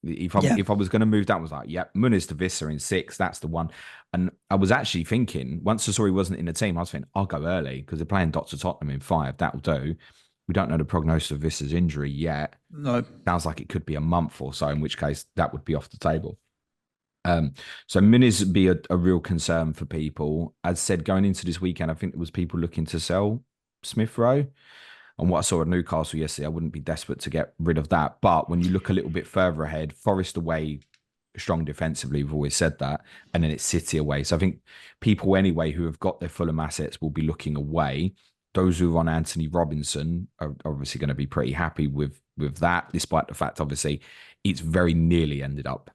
If I was going to move, that was like, Munez to Visser in 6. That's the one. And I was actually thinking, once I saw he wasn't in the team, I was thinking, I'll go early because they're playing Dr. Tottenham in 5. That'll do. We don't know the prognosis of Visser's injury yet. No. Sounds like it could be a month or so, in which case that would be off the table. So Munez would be a real concern for people. As said, going into this weekend, I think there was people looking to sell Smith Rowe. And what I saw at Newcastle yesterday, I wouldn't be desperate to get rid of that. But when you look a little bit further ahead, Forest away, strong defensively, we've always said that. And then it's City away. So I think people anyway who have got their Fulham assets will be looking away. Those who are on Anthony Robinson are obviously going to be pretty happy with that, despite the fact, obviously, it's very nearly ended up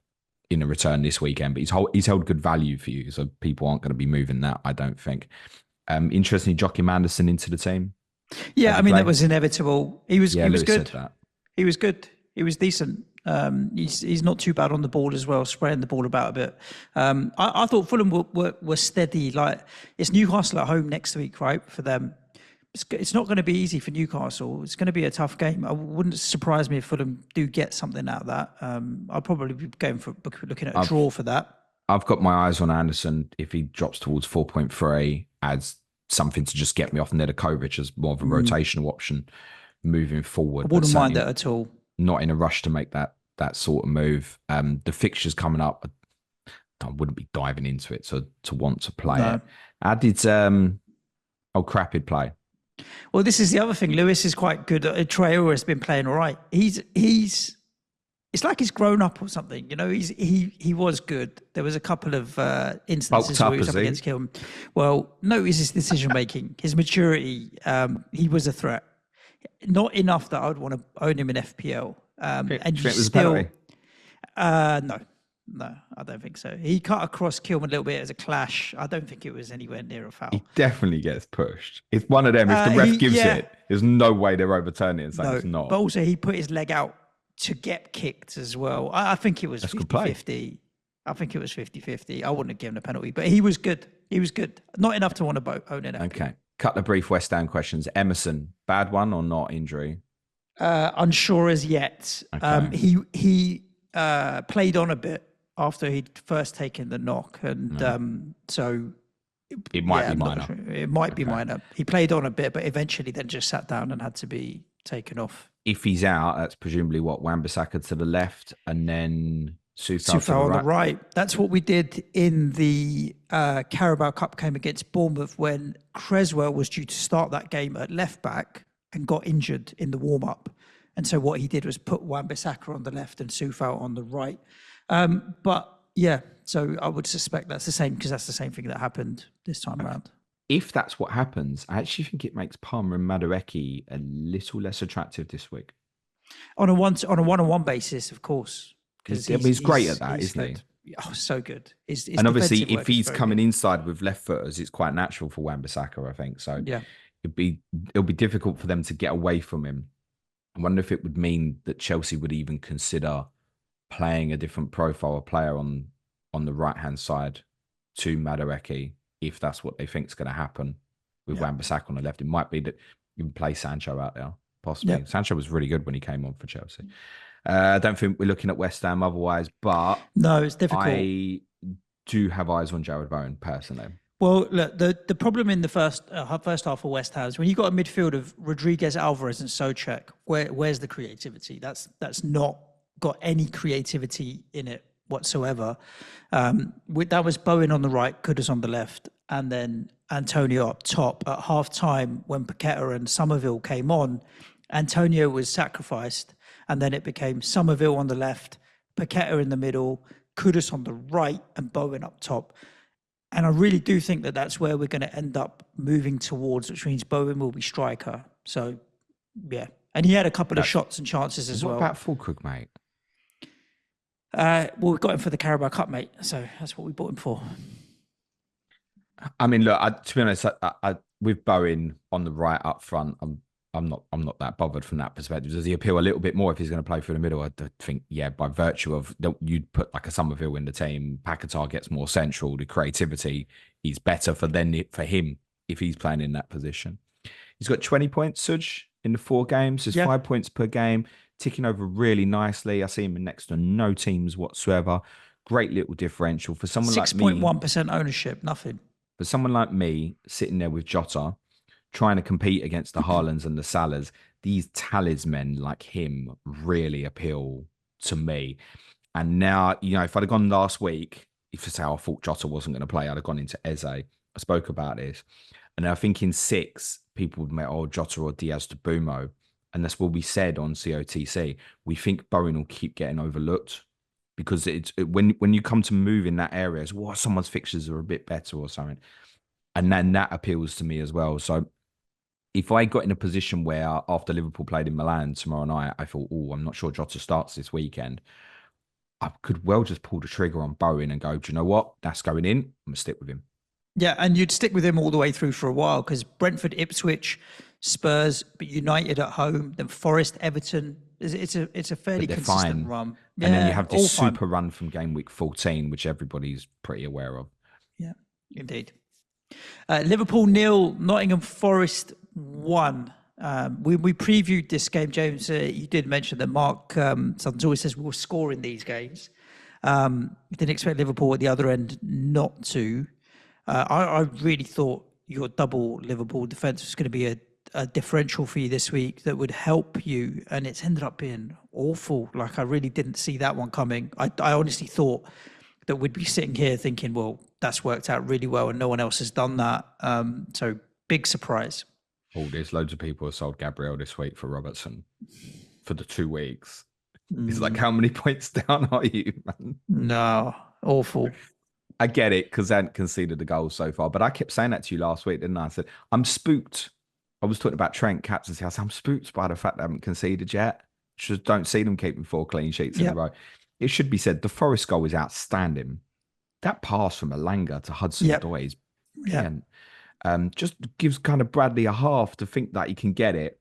in a return this weekend. But he's held good value for you. So people aren't going to be moving that, I don't think. Interestingly, Joachim Anderson into the team. Yeah, I mean, that was inevitable. He was good. He was good. He was decent. He's not too bad on the ball as well, spraying the ball about a bit. I thought Fulham were steady. Like, it's Newcastle at home next week, right, for them. it's not going to be easy for Newcastle. It's going to be a tough game. I wouldn't surprise me if Fulham do get something out of that. I'll probably be looking at a draw for that. I've got my eyes on Anderson. If he drops towards 4.3, adds something to just get me off Nedeljkovic as more of a rotational option moving forward. I wouldn't mind that at all. Not in a rush to make that sort of move. The fixtures coming up, I wouldn't be diving into it to want to play it. How did Crapid play? Well, this is the other thing. Lewis is quite good. Traore has been playing all right. It's like he's grown up or something. You know, he was good. There was a couple of instances where he was up against Kilman. Well, no, it's his decision making, his maturity. He was a threat. Not enough that I would want to own him in FPL. And you still, no, I don't think so. He cut across Kilman a little bit as a clash. I don't think it was anywhere near a foul. He definitely gets pushed. It's one of them. If the ref gives it, there's no way they're overturning it. It's not. But also, he put his leg out to get kicked as well. I think it was 50-50. I think it was 50-50. I wouldn't have given a penalty, but he was good. He was good. Not enough to want to own it. Okay. Couple of brief West Ham questions. Emerson, bad one or not injury? Unsure as yet. Okay. He played on a bit after he'd first taken the knock, and so it might be minor. Sure. It might be minor. He played on a bit, but eventually then just sat down and had to be taken off. If he's out, that's presumably what, Wan-Bissaka to the left and then Southampton on the right. That's what we did in the Carabao Cup game against Bournemouth when Creswell was due to start that game at left back and got injured in the warm-up. And so what he did was put Wan-Bissaka on the left and Southampton on the right. But yeah, so I would suspect that's the same, because that's the same thing that happened this time around. If that's what happens, I actually think it makes Palmer and Madueke a little less attractive this week. On a one-on-one basis, of course. He's great at that, isn't he? Oh, so good. And obviously, if he's coming inside with left footers, it's quite natural for Wan-Bissaka, I think. So yeah, it'll be difficult for them to get away from him. I wonder if it would mean that Chelsea would even consider playing a different profile of player on the right-hand side to Madueke, if that's what they think is going to happen with Wan-Bissaka on the left. It might be that you can play Sancho out there, possibly. Yeah. Sancho was really good when he came on for Chelsea. I don't think we're looking at West Ham otherwise, but no, it's difficult. I do have eyes on Jared Bowen personally. Well, look, the problem in the first half of West Ham is when you've got a midfield of Rodriguez, Alvarez and Souček, where's the creativity? That's not got any creativity in it whatsoever. That was Bowen on the right, Kudus on the left, and then Antonio up top. At half-time, when Paqueta and Somerville came on, Antonio was sacrificed, and then it became Somerville on the left, Paqueta in the middle, Kudus on the right, and Bowen up top. And I really do think that that's where we're going to end up moving towards, which means Bowen will be striker. So, yeah. And he had a couple of shots and chances as well. What about Fulkrug, mate? Well, we got him for the Carabao Cup, mate. So that's what we bought him for. I mean, look, to be honest, with Bowen on the right up front, I'm not that bothered from that perspective. Does he appeal a little bit more if he's going to play through the middle? I think, yeah, by virtue of you'd put like a Somerville in the team, Paquetá gets more central. The creativity is better for him if he's playing in that position. He's got 20 points, Suj, in the 4 games. There's 5 points per game, ticking over really nicely. I see him in next to no teams whatsoever. Great little differential for someone like me. 6.1% ownership, nothing. For someone like me, sitting there with Jota, trying to compete against the Haalands and the Salahs, these talisman like him really appeal to me. And now, if I'd have gone last week, if I say I thought Jota wasn't going to play, I'd have gone into Eze. I spoke about this. And I think in 6, people would make, Jota or Diaz to Bumo. And that's what we said on COTC. We think Bowen will keep getting overlooked because when you come to move in that area, it's someone's fixtures are a bit better or something. And then that appeals to me as well. So if I got in a position where after Liverpool played in Milan tomorrow night, I thought, I'm not sure Jota starts this weekend, I could well just pull the trigger on Bowen and go, do you know what? That's going in. I'm going to stick with him. Yeah, and you'd stick with him all the way through for a while because Brentford, Ipswich, Spurs, but United at home, then Forest, Everton. It's a fairly consistent run. And then you have this super run from game week 14, which everybody's pretty aware of. Yeah, indeed. Liverpool 0, Nottingham Forest 1. one. We previewed this game, James. You did mention that Mark Sutton always says we'll score in these games. Didn't expect Liverpool at the other end not to. I really thought your double Liverpool defence was going to be a differential for you this week that would help you, and it's ended up being awful. Like, I really didn't see that one coming. I honestly thought that we'd be sitting here thinking, well, that's worked out really well and no one else has done that. So big surprise. Oh, there's loads of people who sold Gabriel this week for Robertson for the 2 weeks. It's like, how many points down are you, man? No, awful. I get it because they hadn't conceded the goal so far, but I kept saying that to you last week, didn't I? I said, I'm spooked. I was talking about Trent captaincy. I said, I'm spooked by the fact they haven't conceded yet. Just don't see them keeping 4 clean sheets in a row. It should be said, the Forest goal is outstanding. That pass from Elanga to Hudson-Odoi is brilliant. Just gives kind of Bradley a half to think that he can get it,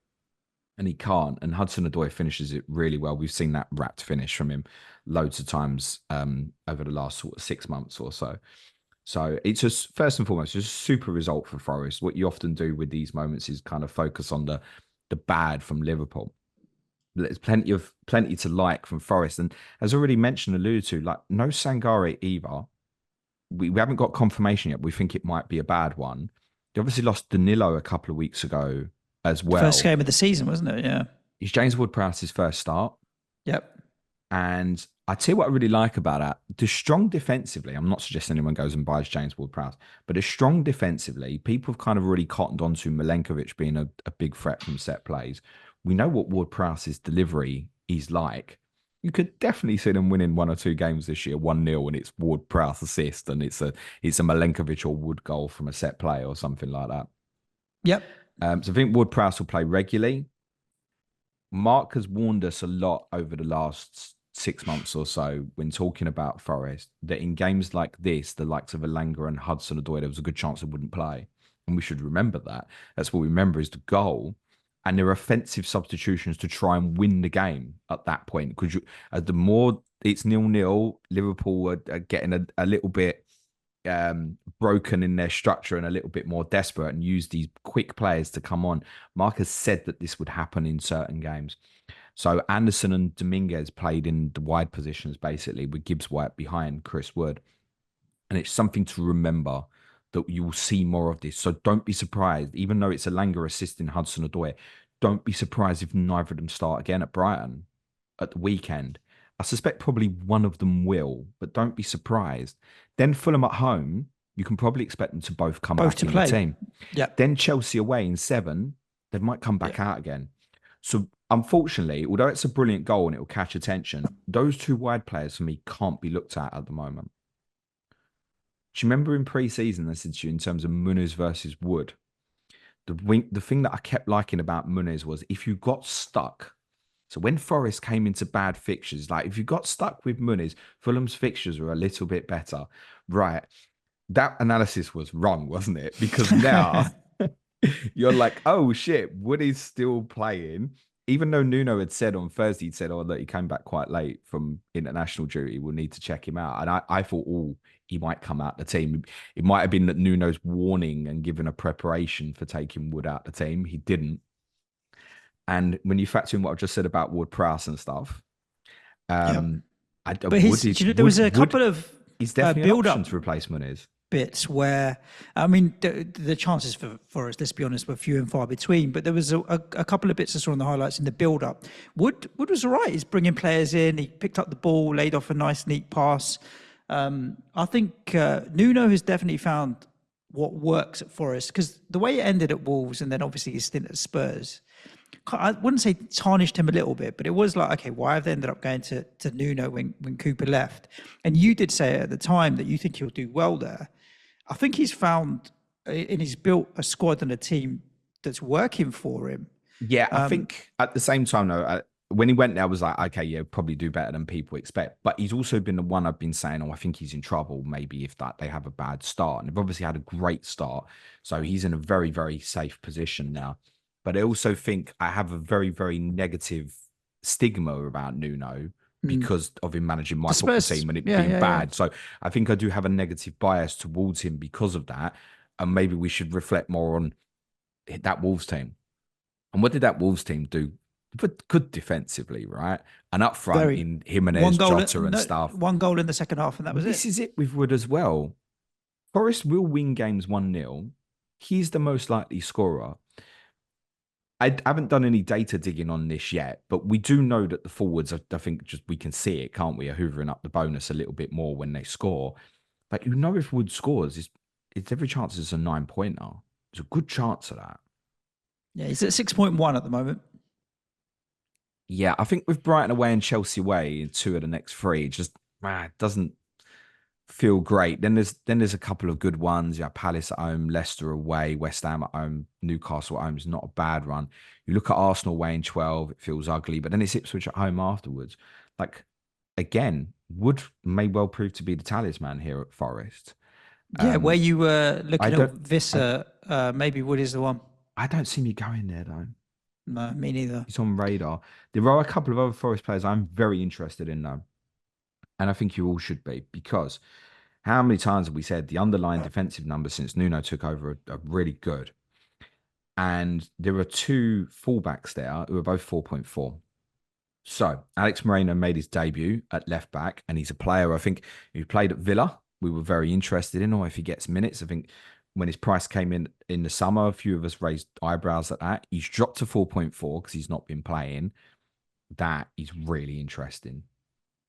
and he can't. And Hudson-Odoi finishes it really well. We've seen that wrapped finish from him loads of times over the last sort of 6 months or so. So it's just, first and foremost, just a super result for Forest. What you often do with these moments is kind of focus on the bad from Liverpool. There's plenty to like from Forest. And as already mentioned, alluded to, like, no Sangare either. We haven't got confirmation yet. We think it might be a bad one. They obviously lost Danilo a couple of weeks ago as well. First game of the season, wasn't it? Yeah. It's James Ward-Prowse's first start. Yep. And I tell you what I really like about that. The strong defensively, I'm not suggesting anyone goes and buys James Ward-Prowse, but as strong defensively, people have kind of really cottoned on to Milenkovic being a big threat from set plays. We know what Ward-Prowse's delivery is like. You could definitely see them winning 1 or 2 games this year, 1-0, and it's Ward-Prowse assist, and it's a Milenkovic or Wood goal from a set play or something like that. Yep. So I think Ward-Prowse will play regularly. Mark has warned us a lot over the last 6 months or so when talking about Forest that in games like this, the likes of Elanga and Hudson-Odoi, there was a good chance they wouldn't play. And we should remember that. That's what we remember is the goal. And there are offensive substitutions to try and win the game at that point. Because the more it's 0-0, Liverpool are getting a little bit broken in their structure and a little bit more desperate and use these quick players to come on. Mark has said that this would happen in certain games. So Anderson and Dominguez played in the wide positions, basically, with Gibbs White behind Chris Wood. And it's something to remember that you will see more of this. So don't be surprised, even though it's Elanga assisting Hudson-Odoi, don't be surprised if neither of them start again at Brighton at the weekend. I suspect probably one of them will, but don't be surprised. Then Fulham at home, you can probably expect them to both come back in the team. Yep. Then Chelsea away in 7, they might come back out again. So unfortunately, although it's a brilliant goal and it will catch attention, those 2 wide players for me can't be looked at the moment. Do you remember in pre-season I said to you in terms of Muniz versus Wood? The thing that I kept liking about Muniz was if you got stuck. So when Forest came into bad fixtures, like if you got stuck with Muniz, Fulham's fixtures were a little bit better. Right. That analysis was wrong, wasn't it? Because now you're like, oh shit, Wood is still playing. Even though Nuno had said on Thursday, he'd said, oh, look, he came back quite late from international duty. We'll need to check him out. And I thought, oh, he might come out the team. It might have been that Nuno's warning and given a preparation for taking Wood out the team. He didn't. And when you factor in what I've just said about Ward-Prowse and stuff, there was a couple of he's definitely an option to replace Muniz. Bits where, I mean, the chances for us, let's be honest, were few and far between. But there was a couple of bits I saw on the highlights in the build-up. Wood was all right. He's bringing players in. He picked up the ball, laid off a nice, neat pass. I think Nuno has definitely found what works at Forest, because the way it ended at Wolves and then obviously his stint at Spurs, I wouldn't say tarnished him a little bit, but it was like, okay, why have they ended up going to Nuno when Cooper left? And you did say at the time that you think he'll do well there. I think he's found, and he's built a squad and a team that's working for him. Yeah, I think at the same time, though, when he went there, I was like, okay, yeah, probably do better than people expect. But he's also been the one I've been saying, oh, I think he's in trouble, maybe if that they have a bad start. And they've obviously had a great start. So he's in a very, very safe position now. But I also think I have a very, very negative stigma about Nuno because of him managing my football team and it being bad. So I think I do have a negative bias towards him because of that. And maybe we should reflect more on that Wolves team. And what did that Wolves team do? But good defensively, right? And up front Very in Jimenez, Jota, and stuff. one goal in the second half, and that Well, was this it. is it with Wood as well. Forest will win games 1-0. He's the most likely scorer. I haven't done any data digging on this yet, but we do know that the forwards, I think just we can see it, can't we, are hoovering up the bonus a little bit more when they score. But if Wood scores, it's every chance it's a 9-pointer. There's a good chance of that. Yeah, he's at 6.1 at the moment. Yeah, I think with Brighton away and Chelsea away in 2 of the next 3, it just doesn't feel great. Then there's a couple of good ones. Yeah, Palace at home, Leicester away, West Ham at home, Newcastle at home is not a bad run. You look at Arsenal away in 12, it feels ugly, but then it's Ipswich at home afterwards. Like again, Wood may well prove to be the talisman here at Forest. Yeah, where you were I looking at don't Visser, maybe Wood is the one. I don't see me going there though. No, me neither. It's on radar. There are a couple of other Forest players I'm very interested in though. And I think you all should be, because how many times have we said the underlying defensive numbers since Nuno took over are really good? And there are 2 fullbacks there who are both 4.4. So Alex Moreno made his debut at left back, and he's a player I think who played at Villa. We were very interested in, or if he gets minutes. I think when his price came in the summer, a few of us raised eyebrows at that. He's dropped to 4.4 because he's not been playing. That is really interesting,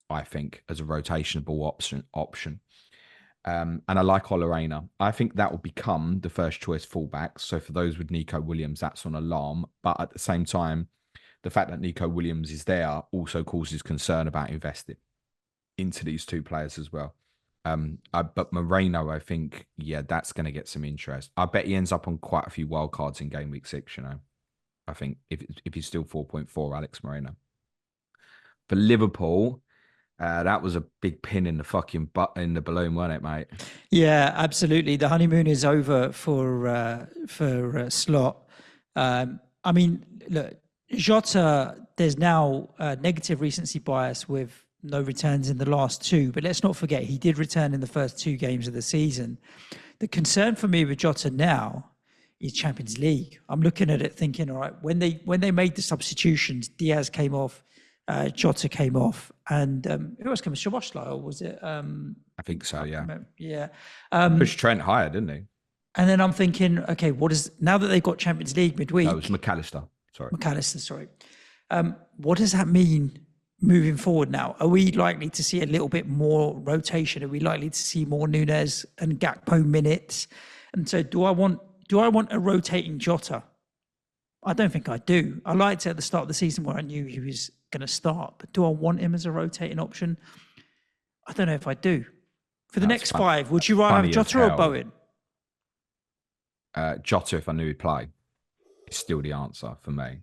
I think, as a rotationable option. And I like Ollie. I think that will become the first choice fullback. So for those with Nico Williams, that's on alarm. But at the same time, the fact that Nico Williams is there also causes concern about investing into these 2 players as well. But Moreno, I think, yeah, that's going to get some interest. I bet he ends up on quite a few wild cards in game week 6, I think if he's still 4.4, Alex Moreno. For Liverpool, that was a big pin in the fucking in the balloon, wasn't it, mate? Yeah, absolutely. The honeymoon is over for Slot. I mean, look, Jota. There's now negative recency bias with no returns in the last 2, but let's not forget he did return in the first 2 games of the season. The concern for me with Jota now is Champions League. I'm looking at it thinking, all right, when they made the substitutions, Diaz came off. Jota came off, and who else came off? Szoboszlai, or was it? I think so, yeah. Yeah. Pushed Trent higher, didn't he? And then I'm thinking, okay, now that they've got Champions League midweek? No, it was McAllister. Sorry. What does that mean moving forward now? Are we likely to see a little bit more rotation? Are we likely to see more Nunes and Gakpo minutes? And so do I want a rotating Jota? I don't think I do. I liked it at the start of the season where I knew he was going to start, but do I want him as a rotating option? I don't know if I do. For the next 5, would you rather have Jota or Bowen? Jota, if I knew he'd play, is still the answer for me.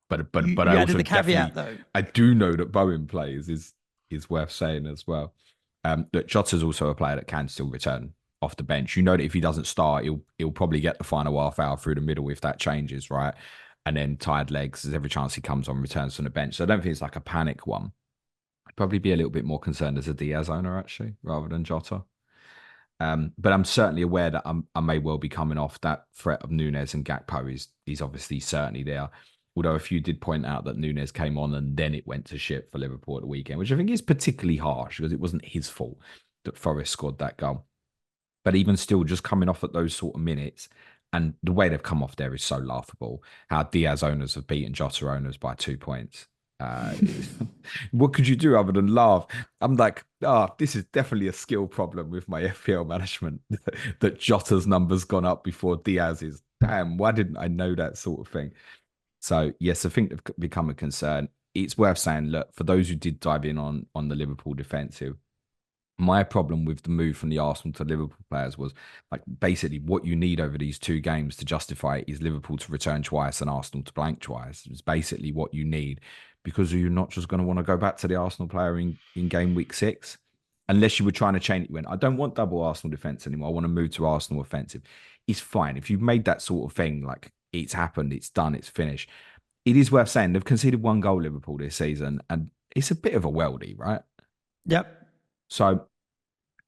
But you I also the caveat though. I do know that Bowen plays is worth saying as well. That Jota's also a player that can still return off the bench. You know that if he doesn't start, he'll probably get the final half hour through the middle if that changes, right? And then tired legs, there's every chance he comes on, returns from the bench. So I don't think it's like a panic one. I'd probably be a little bit more concerned as a Diaz owner, actually, rather than Jota. But I'm certainly aware that I may well be coming off. That threat of Nunes and Gakpo is obviously certainly there. Although a few did point out that Nunes came on and then it went to shit for Liverpool at the weekend, which I think is particularly harsh because it wasn't his fault that Forest scored that goal. But even still, just coming off at those sort of minutes, and the way they've come off there is so laughable. How Diaz owners have beaten Jota owners by 2 points. What could you do other than laugh? I'm like, this is definitely a skill problem with my FPL management that Jota's number's gone up before Diaz's. Damn, why didn't I know that sort of thing? So yes, I think they've become a concern. It's worth saying, look, for those who did dive in on the Liverpool defensive, my problem with the move from the Arsenal to Liverpool players was like basically what you need over these 2 games to justify it is Liverpool to return twice and Arsenal to blank twice. It's basically what you need, because you're not just going to want to go back to the Arsenal player in game week 6 unless you were trying to chain it. I don't want double Arsenal defense anymore. I want to move to Arsenal offensive. It's fine. If you've made that sort of thing, like it's happened, it's done, it's finished. It is worth saying they've conceded 1 goal, Liverpool, this season, and it's a bit of a weldy, right? Yep. So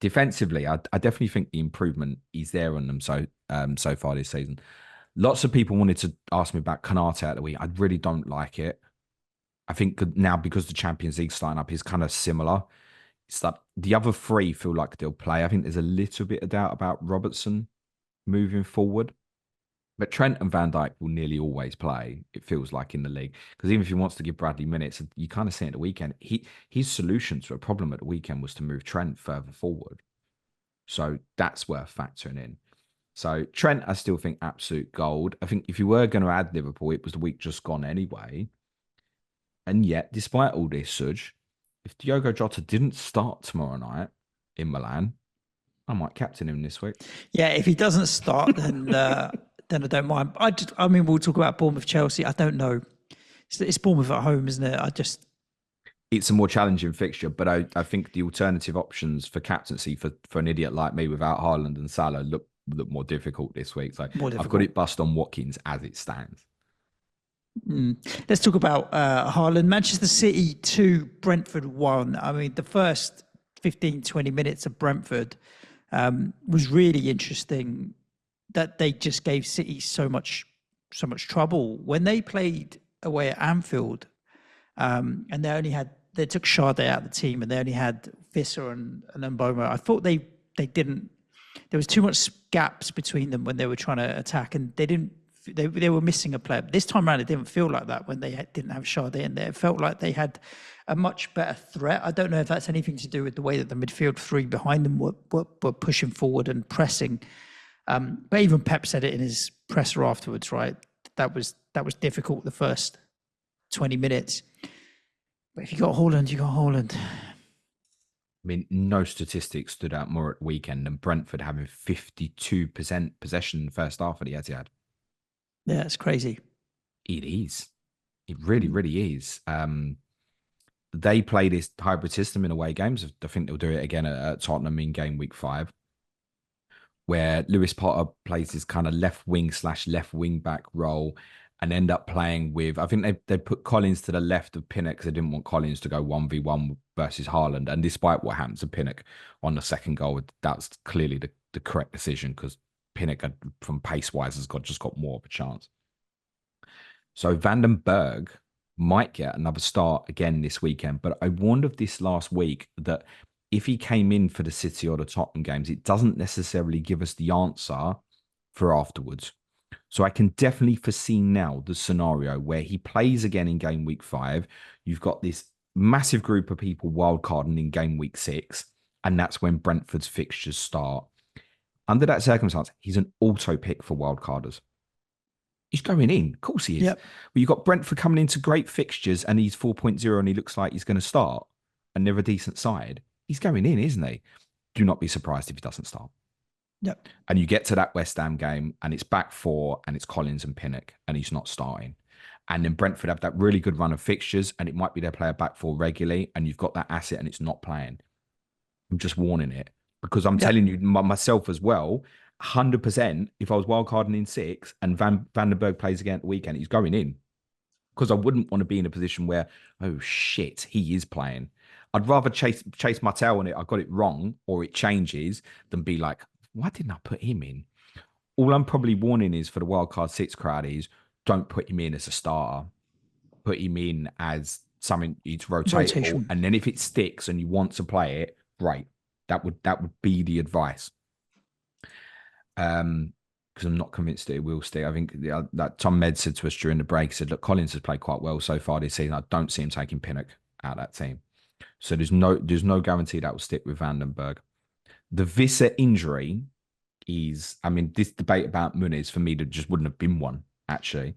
defensively, I definitely think the improvement is there on them so far this season. Lots of people wanted to ask me about Kanate at the week. I really don't like it. I think now because the Champions League starting up is kind of similar. It's that the other three feel like they'll play. I think there's a little bit of doubt about Robertson moving forward. But Trent and Van Dijk will nearly always play, it feels like, in the league. Because even if he wants to give Bradley minutes, you kind of see it at the weekend. His solution to a problem at the weekend was to move Trent further forward. So that's worth factoring in. So Trent, I still think absolute gold. I think if you were going to add Liverpool, it was the week just gone anyway. And yet, despite all this, Suj, if Diogo Jota didn't start tomorrow night in Milan, I might captain him this week. Yeah, if he doesn't start, then I don't mind. I mean, we'll talk about Bournemouth, Chelsea. I don't know. It's Bournemouth at home, isn't it? It's a more challenging fixture, but I think the alternative options for captaincy for an idiot like me without Haaland and Salah look more difficult this week. So I've got it bust on Watkins as it stands. Let's talk about Haaland. Manchester City 2, Brentford 1. I mean, the first 15, 20 minutes of Brentford was really interesting, that they just gave City so much trouble when they played away at Anfield, and they took Sade out of the team, and they only had Visser and Mboma. I thought they didn't. There was too much gaps between them when they were trying to attack, and they were missing a player. This time around, it didn't feel like that when they didn't have Sade in there. It felt like they had a much better threat. I don't know if that's anything to do with the way that the midfield three behind them were pushing forward and pressing. But even Pep said it in his presser afterwards, right? That was difficult the first 20 minutes. But if you got Haaland, you got Haaland. I mean, no statistics stood out more at the weekend than Brentford having 52% possession in the first half of the Etihad. Yeah, it's crazy. It is. It really, really is. They play this hybrid system in away games. I think they'll do it again at Tottenham in Gameweek 5, where Lewis Potter plays this kind of left wing / left wing back role and end up playing with, I think they put Collins to the left of Pinnock because they didn't want Collins to go 1v1 versus Haaland. And despite what happened to Pinnock on the second goal, that's clearly the correct decision, because Pinnock, from pace-wise, has just got more of a chance. So Van den Berg might get another start again this weekend, but I warned of this last week that if he came in for the City or the Tottenham games, it doesn't necessarily give us the answer for afterwards. So I can definitely foresee now the scenario where he plays again in Game Week 5. You've got this massive group of people wildcarding in Game Week 6, and that's when Brentford's fixtures start. Under that circumstance, he's an auto pick for wildcarders. He's going in. Of course he is. Yep. Well, you've got Brentford coming into great fixtures and he's 4.0 and he looks like he's going to start and they're a decent side. He's going in, isn't he? Do not be surprised if he doesn't start. Yep. And you get to that West Ham game and it's back four and it's Collins and Pinnock and he's not starting. And then Brentford have that really good run of fixtures and it might be their player back four regularly and you've got that asset and it's not playing. I'm just warning it because I'm telling you myself as well, 100%, if I was wildcarding in 6 and Van den Berg plays again at the weekend, he's going in. Because I wouldn't want to be in a position where, oh shit, he is playing. I'd rather chase my tail on it, I got it wrong, or it changes, than be like, why didn't I put him in? All I'm probably warning is for the wildcard 6 crowd is don't put him in as a starter. Put him in as something it's rotatable. And then if it sticks and you want to play it, great. That would be the advice. Because I'm not convinced that it will stick. I think that Tom Med said to us during the break, said, look, Collins has played quite well so far this season. I don't see him taking Pinnock out of that team. So there's no guarantee that will stick with Van den Berg. The Visser injury is, I mean, this debate about Muniz for me, there just wouldn't have been one, actually.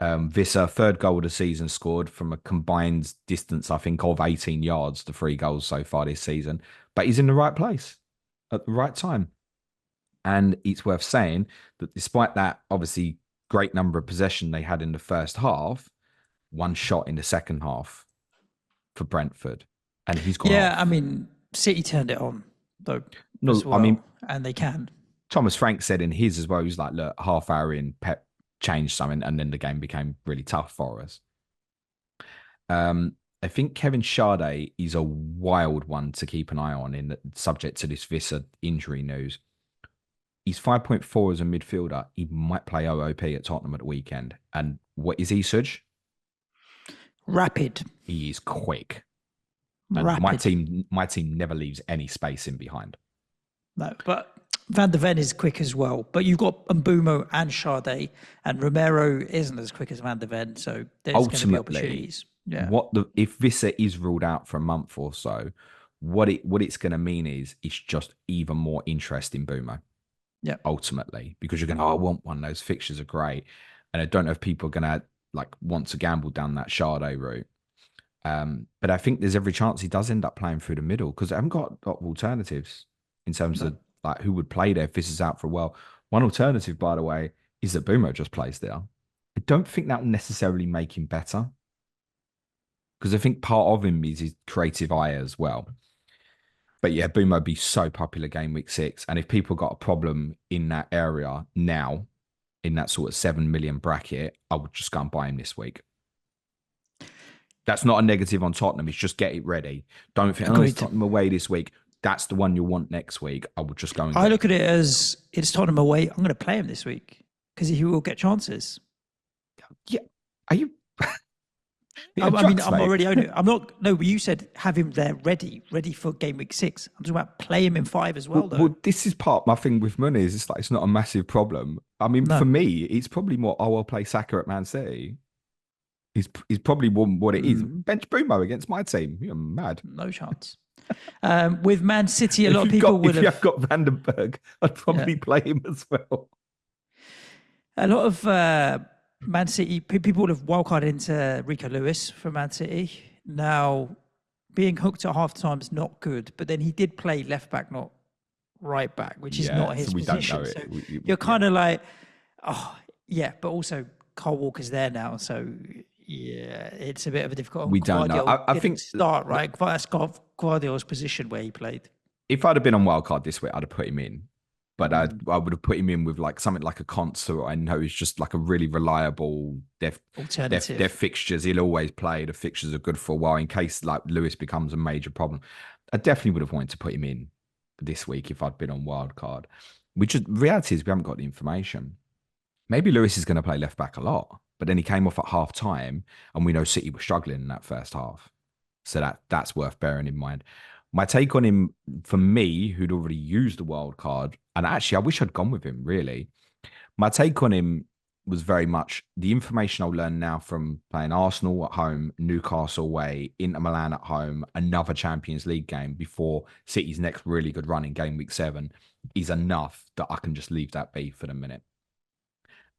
Visser, third goal of the season, scored from a combined distance, I think, of 18 yards, the 3 goals so far this season. But he's in the right place at the right time. And it's worth saying that despite that, obviously, great number of possession they had in the first half, one shot in the second half for Brentford. And he's gone off. I mean, City turned it on, though. No, well, I mean, and they can. Thomas Frank said in his as well, he was like, look, half hour in, Pep changed something, and then the game became really tough for us. I think Kevin Sade is a wild one to keep an eye on, subject to this Visser injury news. He's 5.4 as a midfielder. He might play OOP at Tottenham at the weekend. And what is he, Suj? Rapid. He is quick. And Rapid. my team never leaves any space in behind. No, but Van de Ven is quick as well. But you've got Mbumo and Sade, and Romero isn't as quick as Van de Ven, so there's going to be opportunities. Yeah. If Vissa is ruled out for a month or so, what it's going to mean is it's just even more interest in Mbumo. Yeah. Ultimately, because you're going, I want one. Those fixtures are great, and I don't know if people are going to want to gamble down that Sade route. But I think there's every chance he does end up playing through the middle because I haven't got alternatives in terms of who would play there if this is out for a while. One alternative, by the way, is that Bumo just plays there. I don't think that will necessarily make him better because I think part of him is his creative eye as well. But yeah, Bumo would be so popular game week 6. And if people got a problem in that area now, in that sort of 7 million bracket, I would just go and buy him this week. That's not a negative on Tottenham. It's just get it ready. Don't think, it's Tottenham away this week. That's the one you'll want next week. I would just go and I look at it as it's Tottenham away. I'm going to play him this week because he will get chances. Yeah. Are you? I'm already owning it. I'm not. No, but you said have him there ready for game week 6. I'm talking about play him in 5 as well. Well, this is part of my thing with money. Is it's not a massive problem. I mean, for me, it's probably more. I'll play Saka at Man City. He's probably what it is. Bench Brumo against my team. You're mad. No chance. With Man City, a lot of people would have. If you've got Vandenberg, I'd probably play him as well. A lot of Man City people would have wildcarded into Rico Lewis for Man City. Now, being hooked at half time is not good, but then he did play left back, not right back, which is not his position. So you're kind of like, oh yeah, but also Kyle Walker's there now, so. Yeah, it's a bit of a difficult. We don't know. I think right. That's Guardiola's position where he played. If I'd have been on wildcard this week, I'd have put him in, but I would have put him in with something like a Concert. I know he's just a really reliable alternative. Their fixtures, he'll always play. The fixtures are good for a while in case Lewis becomes a major problem. I definitely would have wanted to put him in this week if I'd been on wildcard. Reality is we haven't got the information. Maybe Lewis is going to play left back a lot. But then he came off at half time, and we know City were struggling in that first half. So that's worth bearing in mind. My take on him, for me, who'd already used the wild card, and actually I wish I'd gone with him, really. My take on him was very much the information I'll learn now from playing Arsenal at home, Newcastle away, Inter Milan at home, another Champions League game before City's next really good run in game week 7 is enough that I can just leave that be for the minute.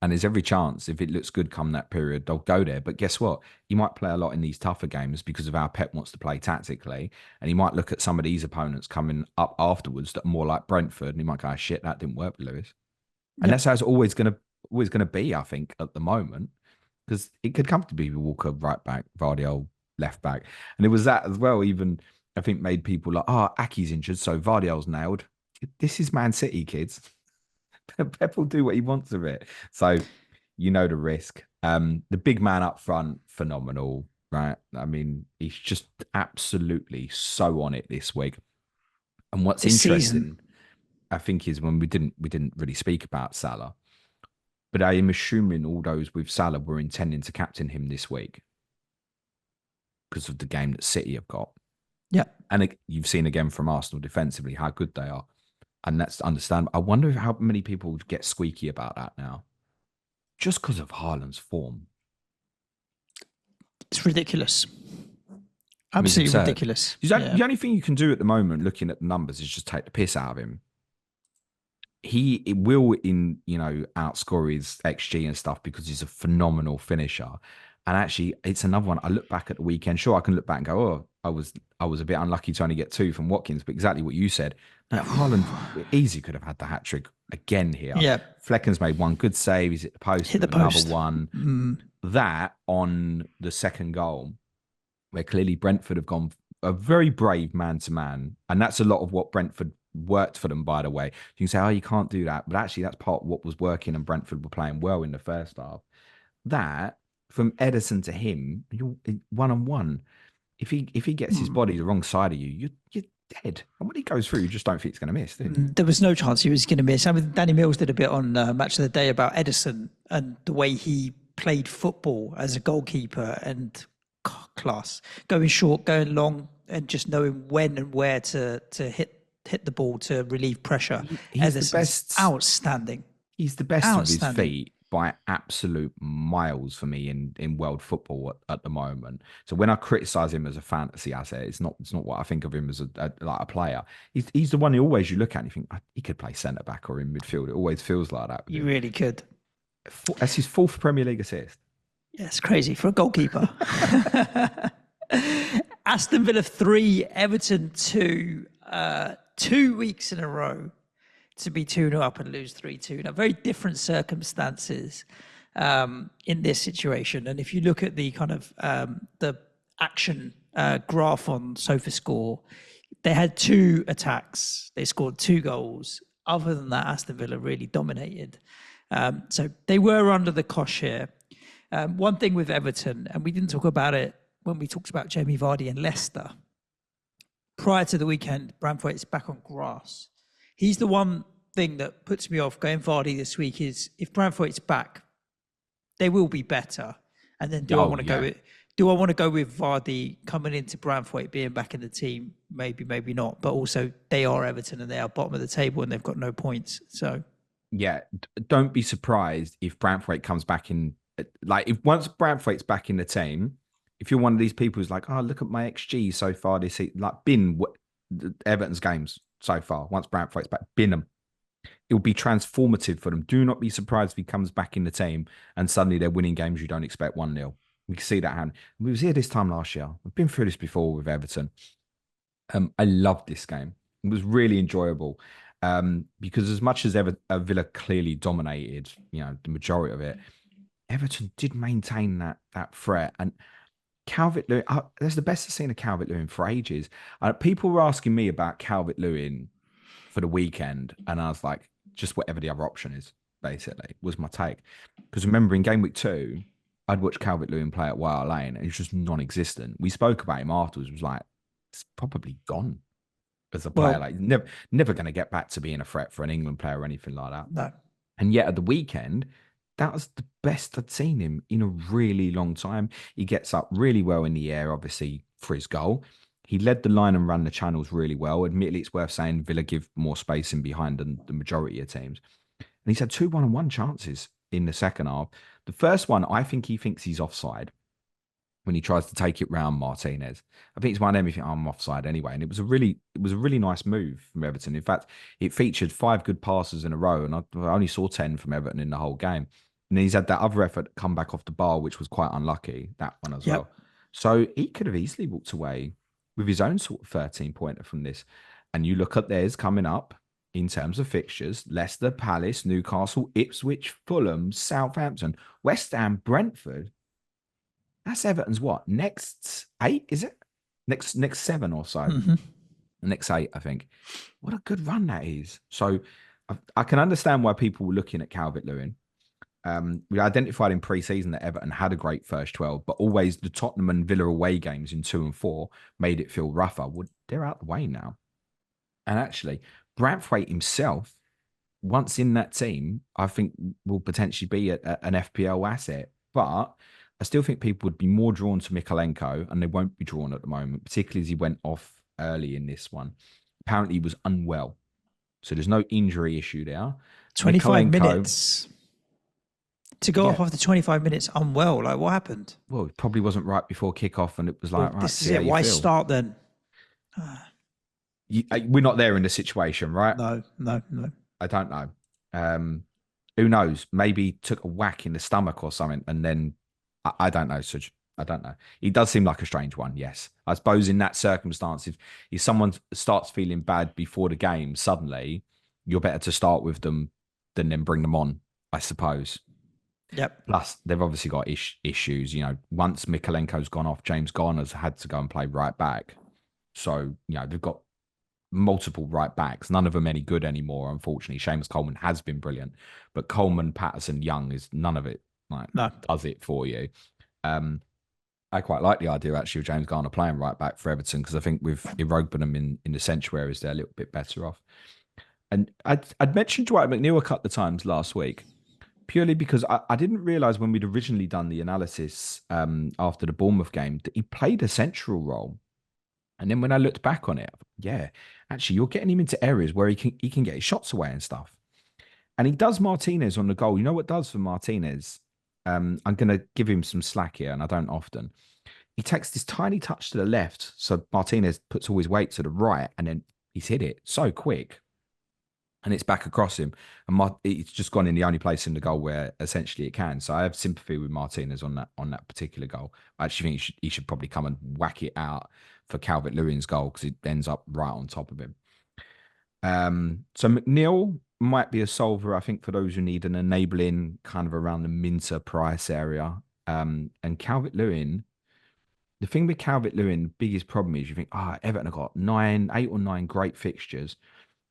And there's every chance if it looks good come that period, they'll go there. But guess what? He might play a lot in these tougher games because of how Pep wants to play tactically. And he might look at some of these opponents coming up afterwards that are more like Brentford. And he might go, oh, shit, that didn't work with Lewis. And that's how it's always going to be, I think, at the moment. Because it could comfortably be Walker right back, Vardiol left back. And it was that as well, even, I think, made people like, Aki's injured, so Vardiol's nailed. This is Man City, kids. Pep will do what he wants of it. So, the risk. The big man up front, phenomenal, right? I mean, he's just absolutely so on it this week. And what's interesting, I think, is when we didn't really speak about Salah, but I am assuming all those with Salah were intending to captain him this week because of the game that City have got. Yeah. And you've seen again from Arsenal defensively how good they are. And that's understandable. I wonder how many people would get squeaky about that now. Just because of Haaland's form. It's ridiculous. Absolutely ridiculous. The only thing you can do at the moment, looking at the numbers, is just take the piss out of him. It will outscore his XG and stuff because he's a phenomenal finisher. And actually, it's another one. I look back at the weekend. Sure, I can look back and go, I was a bit unlucky to only get 2 from Watkins, but exactly what you said. Now, Haaland easy could have had the hat trick again here. Yeah. Flecken's made one good save. He's hit the post. Another one. That on the second goal, where clearly Brentford have gone a very brave man-to-man. And that's a lot of what Brentford worked for them, by the way. You can say, you can't do that. But actually, that's part of what was working, and Brentford were playing well in the first half. That, from Edison to him, you're one-on-one. If he gets his body the wrong side of you, dead. And when he goes through, you just don't think he's going to miss, do you? There was no chance he was going to miss. I mean, Danny Mills did a bit on Match of the Day about Edison and the way he played football as a goalkeeper, and class, going short, going long, and just knowing when and where to hit the ball to relieve pressure. He's the best. Outstanding. He's the best of his feet by absolute miles for me in world football at the moment. So when I criticize him as a fantasy asset, it's not what I think of him as like a player. He's the one who always you look at and you think he could play centre back or in midfield. It always feels like that. You really could. That's his 4th Premier League assist. Yeah, it's crazy for a goalkeeper. Aston Villa 3, Everton 2. 2 weeks in a row to be 2-0 up and lose 3-2. Now, very different circumstances in this situation. And if you look at the kind of the action graph on SofaScore, they had 2 attacks. They scored 2 goals. Other than that, Aston Villa really dominated. So they were under the cosh here. One thing with Everton, and we didn't talk about it when we talked about Jamie Vardy and Leicester. Prior to the weekend, Brentford is back on grass. He's the one thing that puts me off going Vardy this week is if Brentford is back, they will be better. And then do I want to go with Vardy coming into Brentford being back in the team? Maybe, maybe not. But also they are Everton and they are bottom of the table and they've got no points. So yeah, don't be surprised if Brentford comes back in. Like if once Brentford's back in the team, if you're one of these people who's like, oh, look at my XG so far this season, like bin Everton's games so far. Once Brentford's back, bin them. It will be transformative for them. Do not be surprised if he comes back in the team and suddenly they're winning games you don't expect 1-0. We can see that happen. We was here this time last year. I've been through this before with Everton. I loved this game. It was really enjoyable because as much as Villa clearly dominated, the majority of it, Everton did maintain that threat. And Calvert-Lewin, that's the best I've seen of Calvert-Lewin for ages. People were asking me about Calvert-Lewin for the weekend, and I was like, just whatever the other option is, basically, was my take. Because remember, in Game Week 2, I'd watched Calvert-Lewin play at White Hart Lane, and he was just non-existent. We spoke about him afterwards. It was like, it's probably gone as a player. Like, never going to get back to being a threat for an England player or anything like that. No. And yet at the weekend, that was the best I'd seen him in a really long time. He gets up really well in the air, obviously, for his goal. He led the line and ran the channels really well. Admittedly, it's worth saying Villa give more space in behind than the majority of teams. And he's had 2 1-on-1 chances in the second half. The first one, I think he thinks he's offside when he tries to take it round Martinez. I think it's one of them, you think, I'm offside anyway. And it was a really nice move from Everton. In fact, it featured 5 good passes in a row, and I only saw 10 from Everton in the whole game. And he's had that other effort come back off the bar, which was quite unlucky, that one as well. So he could have easily walked away with his own sort of 13-pointer from this. And you look at theirs coming up in terms of fixtures: Leicester, Palace, Newcastle, Ipswich, Fulham, Southampton, West Ham, Brentford. That's Everton's what? Next 8, is it? Next 7 or so. Mm-hmm. Next 8, I think. What a good run that is. So I can understand why people were looking at Calvert-Lewin. We identified in pre-season that Everton had a great first 12, but always the Tottenham and Villa away games in 2 and 4 made it feel rougher. Well, they're out the way now. And actually, Brantwaite himself, once in that team, I think will potentially be an FPL asset. But I still think people would be more drawn to Mykolenko, and they won't be drawn at the moment, particularly as he went off early in this one. Apparently, he was unwell. So there's no injury issue there. 25 minutes. To go off after 25 minutes unwell, like what happened? Well, it probably wasn't right before kickoff, and it was like, right, this is it. Why start then? We're not there in the situation, right? No. I don't know. Who knows? Maybe took a whack in the stomach or something, and then I don't know, Suj. I don't know. He does seem like a strange one, yes. I suppose in that circumstance, if someone starts feeling bad before the game, suddenly you're better to start with them than then bring them on, I suppose. Yep. Plus, they've obviously got issues. Once Mykolenko's gone off, James Garner's had to go and play right back. So, they've got multiple right backs. None of them any good anymore, unfortunately. Seamus Coleman has been brilliant, but Coleman, Patterson, Young is none of it. Does it for you. I quite like the idea actually of James Garner playing right back for Everton, because I think with Irogbinam in the central areas, they're a little bit better off. And I'd mentioned Dwight McNeil a couple of times last week, purely because I didn't realise when we'd originally done the analysis after the Bournemouth game that he played a central role. And then when I looked back on it, yeah, actually, you're getting him into areas where he can get his shots away and stuff. And he does Martinez on the goal. You know what does for Martinez? I'm going to give him some slack here, and I don't often. He takes this tiny touch to the left, so Martinez puts all his weight to the right, and then he's hit it so quick, and it's back across him. And it's just gone in the only place in the goal where essentially it can. So I have sympathy with Martinez on that particular goal. I actually think he should probably come and whack it out for Calvert-Lewin's goal, because it ends up right on top of him. So McNeil might be a solver, I think, for those who need an enabling kind of around the Minter price area. And Calvert-Lewin, the thing with Calvert-Lewin, biggest problem is you think, Everton have got 8 or 9 great fixtures.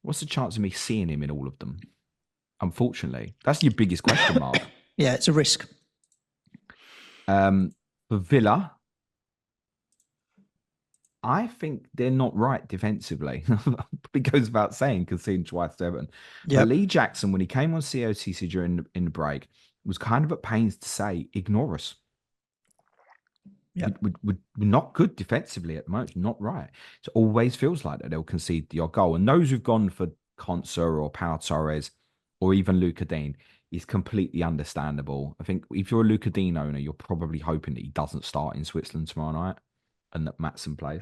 What's the chance of me seeing him in all of them? Unfortunately, that's your biggest question mark. Yeah, it's a risk. For Villa, I think they're not right defensively. It goes without saying, conceding twice to Everton. Yep. But Lee Jackson, when he came on COTC during in the break, was kind of at pains to say, ignore us. Yep. We're not good defensively at the moment. Not right. It always feels like that they'll concede the odd goal. And those who've gone for Konsa or Pau Torres or even Luka Dean is completely understandable. I think if you're a Luka Dean owner, you're probably hoping that he doesn't start in Switzerland tomorrow night and that Maatsen plays.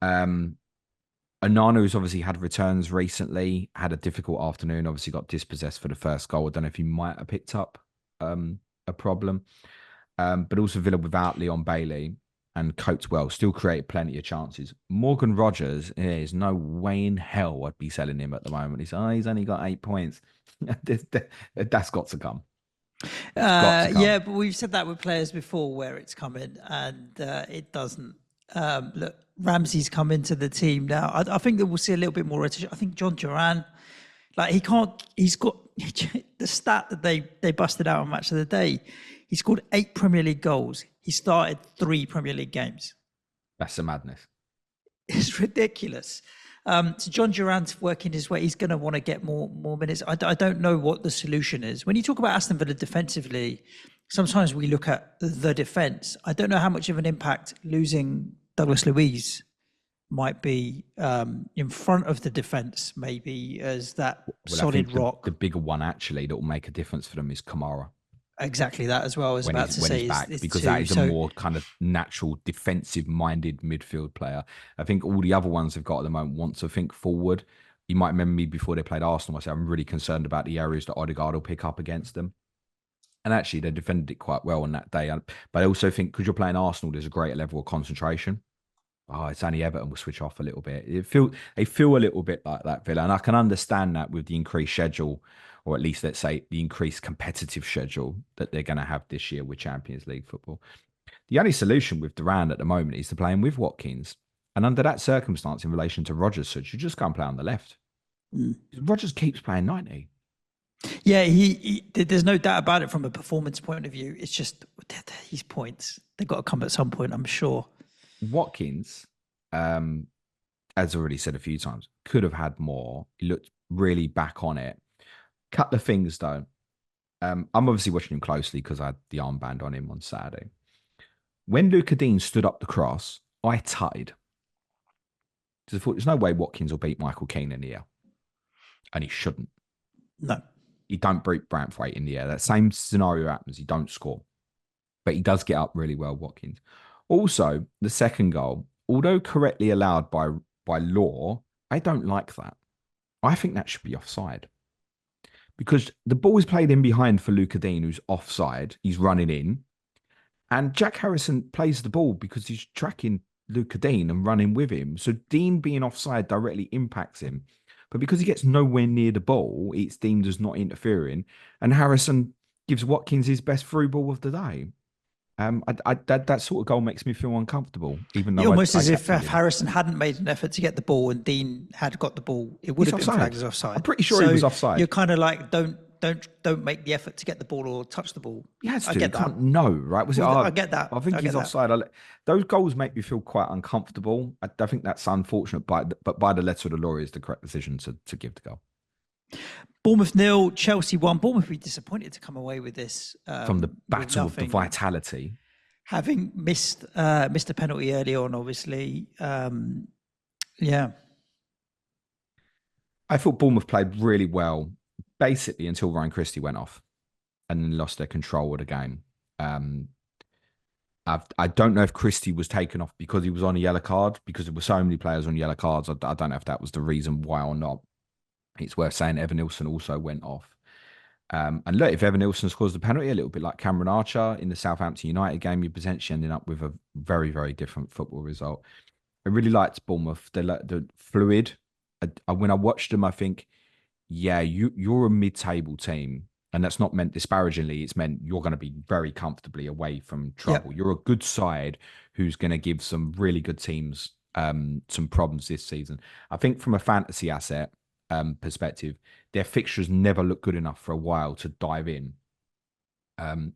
Onana, who's obviously had returns recently, had a difficult afternoon, obviously got dispossessed for the first goal. I don't know if he might have picked up a problem. But also Villa without Leon Bailey and Coatswell still created plenty of chances. Morgan Rogers, there's no way in hell I'd be selling him at the moment. He's only got 8 points. That's got to come. Yeah, but we've said that with players before where it's coming and it doesn't. Look, Ramsey's come into the team now. I think that we'll see a little bit more rotation. I think John Duran, he's got the stat that they busted out on Match of the Day. He scored 8 Premier League goals. He started 3 Premier League games. That's a madness. It's ridiculous. So John Duran's working his way. He's going to want to get more minutes. I don't know what the solution is. When you talk about Aston Villa defensively, sometimes we look at the defence. I don't know how much of an impact losing Douglas Luiz might be in front of the defence, maybe as that solid rock. The bigger one actually that will make a difference for them is Kamara. Exactly that as well. I was about to say, because that is a more kind of natural defensive-minded midfield player. I think all the other ones they've got at the moment want to think forward. You might remember me before they played Arsenal. I said I'm really concerned about the areas that Odegaard will pick up against them. And actually, they defended it quite well on that day. But I also think because you're playing Arsenal, there's a greater level of concentration. It's only Everton will switch off a little bit. They feel a little bit like that, Villa, and I can understand that with the increased schedule. Or at least, let's say, the increased competitive schedule that they're going to have this year with Champions League football. The only solution with Duran at the moment is to play him with Watkins. And under that circumstance, in relation to Rogers, so you just can't play on the left. Rogers keeps playing 90. Yeah, there's no doubt about it from a performance point of view. It's just these points. They've got to come at some point, I'm sure. Watkins, as already said a few times, could have had more. He looked really back on it. Couple of things though. I'm obviously watching him closely because I had the armband on him on Saturday. When Luka Dean stood up the cross, I tutted. Because I thought there's no way Watkins will beat Michael Keane in the air. And he shouldn't. No. He don't beat Brantwaite in the air. That same scenario happens. He don't score. But he does get up really well, Watkins. Also, the second goal, although correctly allowed by law, I don't like that. I think that should be offside. Because the ball is played in behind for Luka Dean, who's offside. He's running in. And Jack Harrison plays the ball because he's tracking Luka Dean and running with him. So Dean being offside directly impacts him. But because he gets nowhere near the ball, it's deemed as not interfering. And Harrison gives Watkins his best through ball of the day. That sort of goal makes me feel uncomfortable, even though almost as if Harrison hadn't made an effort to get the ball and Dean had got the ball, it would have been flagged as offside. I'm pretty sure he was offside. You're kind of like, don't don't make the effort to get the ball or touch the ball. He has I to. He get that. can't know, right? Was it? Well, I get that. I think I he's get that. offside. Those goals make me feel quite uncomfortable. I think that's unfortunate, but by the letter of the law is the correct decision to give the goal. Bournemouth 0, Chelsea 1. Bournemouth would be disappointed to come away with this. From the battle of the vitality. Having missed a penalty early on, obviously. Yeah. I thought Bournemouth played really well, basically until Ryan Christie went off and then lost their control of the game. I don't know if Christie was taken off because he was on a yellow card, because there were so many players on yellow cards. I don't know if that was the reason why or not. It's worth saying Evan Nilsson also went off. And look, if Evan Nilsson scores the penalty, a little bit like Cameron Archer in the Southampton United game, you're potentially ending up with a very, very different football result. I really liked Bournemouth. They're fluid. When I watched them, I think, yeah, you're a mid-table team. And that's not meant disparagingly. It's meant you're going to be very comfortably away from trouble. Yep. You're a good side who's going to give some really good teams some problems this season. I think from a fantasy asset perspective, their fixtures never look good enough for a while to dive in.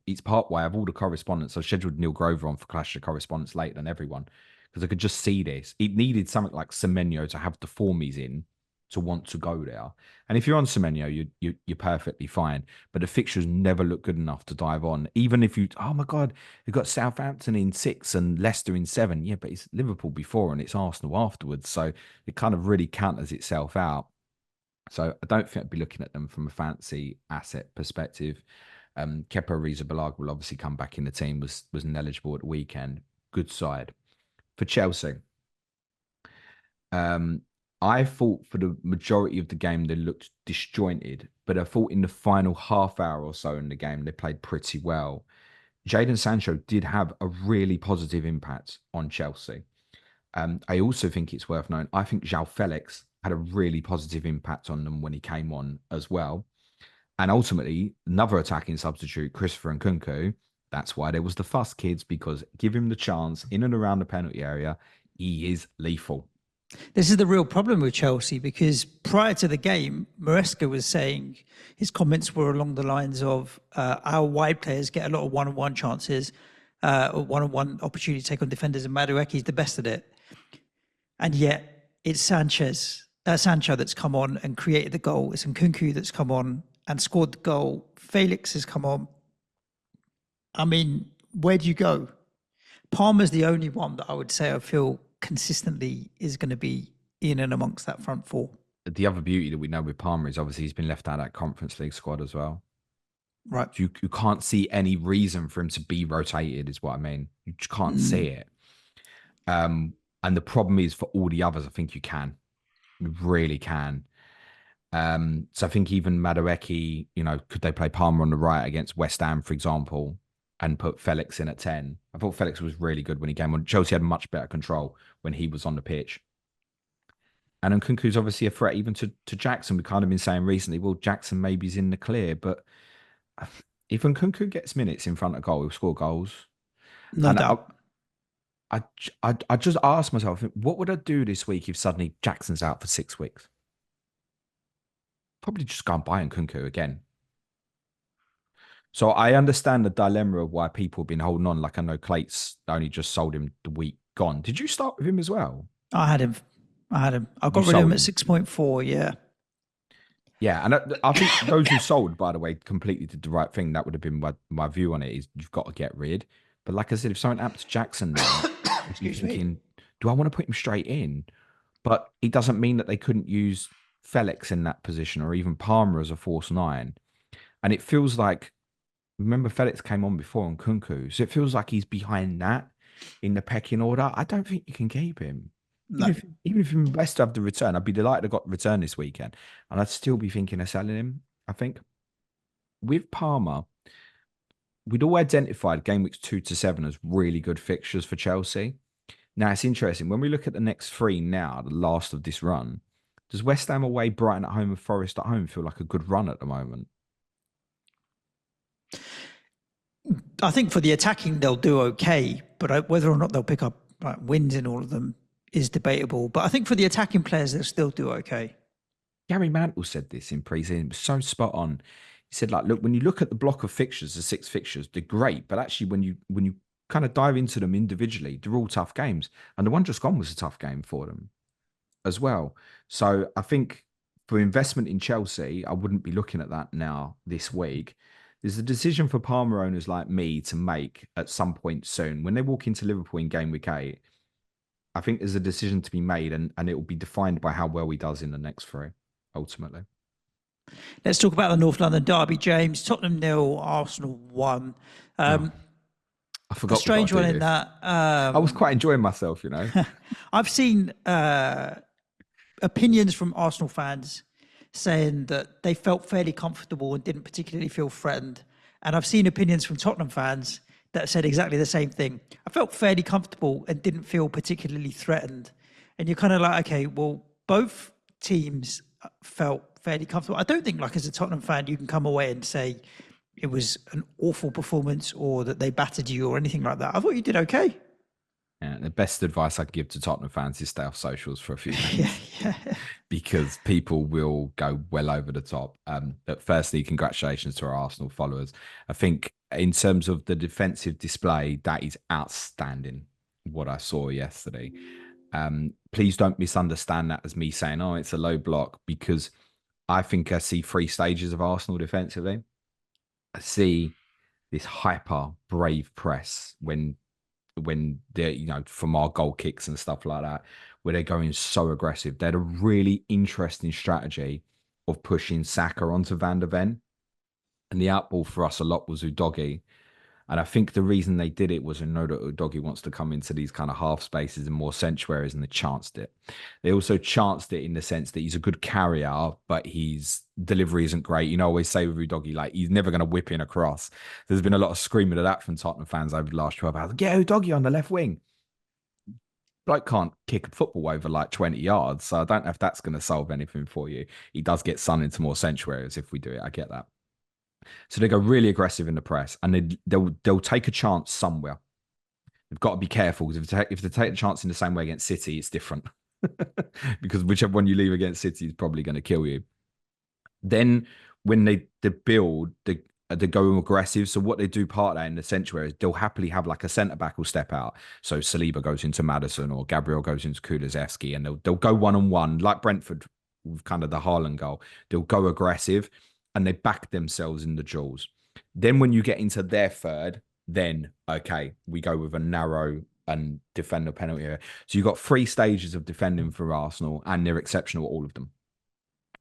It's part way of all the correspondence. I scheduled Neil Grover on for Clash of Correspondence later than everyone because I could just see this. It needed something like Semenyo to have the form he's in to want to go there. And if you're on Semenyo, you're perfectly fine. But the fixtures never look good enough to dive on. Even if you, oh my God, you've got Southampton in 6 and Leicester in 7. Yeah, but it's Liverpool before and it's Arsenal afterwards. So it kind of really counters itself out. So I don't think I'd be looking at them from a fancy asset perspective. Kepa Arrizabalaga will obviously come back in the team, was ineligible at the weekend. Good side. For Chelsea, I thought for the majority of the game they looked disjointed, but I thought in the final half hour or so in the game they played pretty well. Jadon Sancho did have a really positive impact on Chelsea. I also think it's worth knowing, I think João Felix had a really positive impact on them when he came on as well. And ultimately, another attacking substitute, Christopher Nkunku, that's why there was the fuss, kids, because give him the chance in and around the penalty area, he is lethal. This is the real problem with Chelsea, because prior to the game, Maresca was saying, his comments were along the lines of, our wide players get a lot of one-on-one chances, or one-on-one opportunity to take on defenders, and Madueke's the best at it. And yet it's Sancho that's come on and created the goal. It's Nkunku that's come on and scored the goal. Felix has come on. I mean, where do you go? Palmer's the only one that I would say I feel consistently is going to be in and amongst that front four. The other beauty that we know with Palmer is obviously he's been left out of that Conference League squad as well. Right. So you can't see any reason for him to be rotated, is what I mean. You just can't see it. And the problem is for all the others, I think you can. You really can. So I think even Madueke, could they play Palmer on the right against West Ham, for example, and put Felix in at 10? I thought Felix was really good when he came on. Chelsea had much better control when he was on the pitch. And Nkunku's obviously a threat even to Jackson. We've kind of been saying recently, well, Jackson maybe is in the clear, but if Nkunku gets minutes in front of goal, he'll score goals. No doubt. I just asked myself, what would I do this week if suddenly Jackson's out for 6 weeks? Probably just go and buy Nkunku again. So I understand the dilemma of why people have been holding on. Like I know Clates only just sold him the week gone. Did you start with him as well? I had him. I got rid of him at 6.4, yeah. Yeah, and I think those who sold, by the way, completely did the right thing. That would have been my view on it, is you've got to get rid. But like I said, if something happens to Jackson now, you're thinking, do I want to put him straight in? But it doesn't mean that they couldn't use Felix in that position or even Palmer as a false 9. And it feels like, remember Felix came on before on Nkunku, so it feels like he's behind that in the pecking order. I don't think you can keep him. No. Even if you're best to have the return, I'd be delighted I got the return this weekend. And I'd still be thinking of selling him, I think. With Palmer, we'd all identified game weeks 2 to 7 as really good fixtures for Chelsea. Now, it's interesting. When we look at the next 3 now, the last of this run, does West Ham away, Brighton at home, and Forest at home feel like a good run at the moment? I think for the attacking, they'll do okay. But whether or not they'll pick up wins in all of them is debatable. But I think for the attacking players, they'll still do okay. Gary Mantle said this in pre-season. It was so spot on. He said, like, look, when you look at the block of fixtures, the 6 fixtures, they're great, but actually, when you kind of dive into them individually, they're all tough games, and the one just gone was a tough game for them as well. So I think for investment in Chelsea, I wouldn't be looking at that now this week. There's a decision for Palmer owners like me to make at some point soon. When they walk into Liverpool in game week 8, I think there's a decision to be made, and it will be defined by how well he does in the next three, ultimately. Let's talk about the North London derby, James. Tottenham 0, Arsenal 1. I A forgot strange one in that. I was quite enjoying myself, you know. I've seen opinions from Arsenal fans saying that they felt fairly comfortable and didn't particularly feel threatened. And I've seen opinions from Tottenham fans that said exactly the same thing. I felt fairly comfortable and didn't feel particularly threatened. And you're kind of like, okay, well, both teams felt fairly comfortable. I don't think, like, as a Tottenham fan, you can come away and say it was an awful performance or that they battered you or anything like that. I thought you did okay. Yeah, the best advice I'd give to Tottenham fans is stay off socials for a few days. Yeah. Because people will go well over the top. But firstly, congratulations to our Arsenal followers. I think in terms of the defensive display, that is outstanding, what I saw yesterday. Please don't misunderstand that as me saying, oh, it's a low block, because I think I see 3 stages of Arsenal defensively. I see this hyper brave press when they're, from our goal kicks and stuff like that, where they're going so aggressive. They had a really interesting strategy of pushing Saka onto Van der Ven. And the outball for us a lot was Udogie. And I think the reason they did it was, know that Udogie wants to come into these kind of half spaces and more sanctuaries, and they chanced it. They also chanced it in the sense that he's a good carrier, but his delivery isn't great. I always say with Udogie, like, he's never going to whip in across. There's been a lot of screaming of that from Tottenham fans over the last 12 hours. Yeah, Udogie on the left wing. Bloke can't kick a football over like 20 yards. So I don't know if that's going to solve anything for you. He does get Son into more sanctuaries if we do it. I get that. So they go really aggressive in the press, and they'll take a chance somewhere. They've got to be careful, because if they take a chance in the same way against City, it's different. Because whichever one you leave against City is probably going to kill you. Then when they build, they go aggressive. So what they do part of that in the sanctuary is they'll happily have like a centre back will step out. So Saliba goes into Maddison, or Gabriel goes into Kulusevski, and they'll go 1-on-1 like Brentford with kind of the Haaland goal. They'll go aggressive, and they back themselves in the duels. Then when you get into their third, then, okay, we go with a narrow and defend the penalty area. So you've got 3 stages of defending for Arsenal, and they're exceptional at all of them.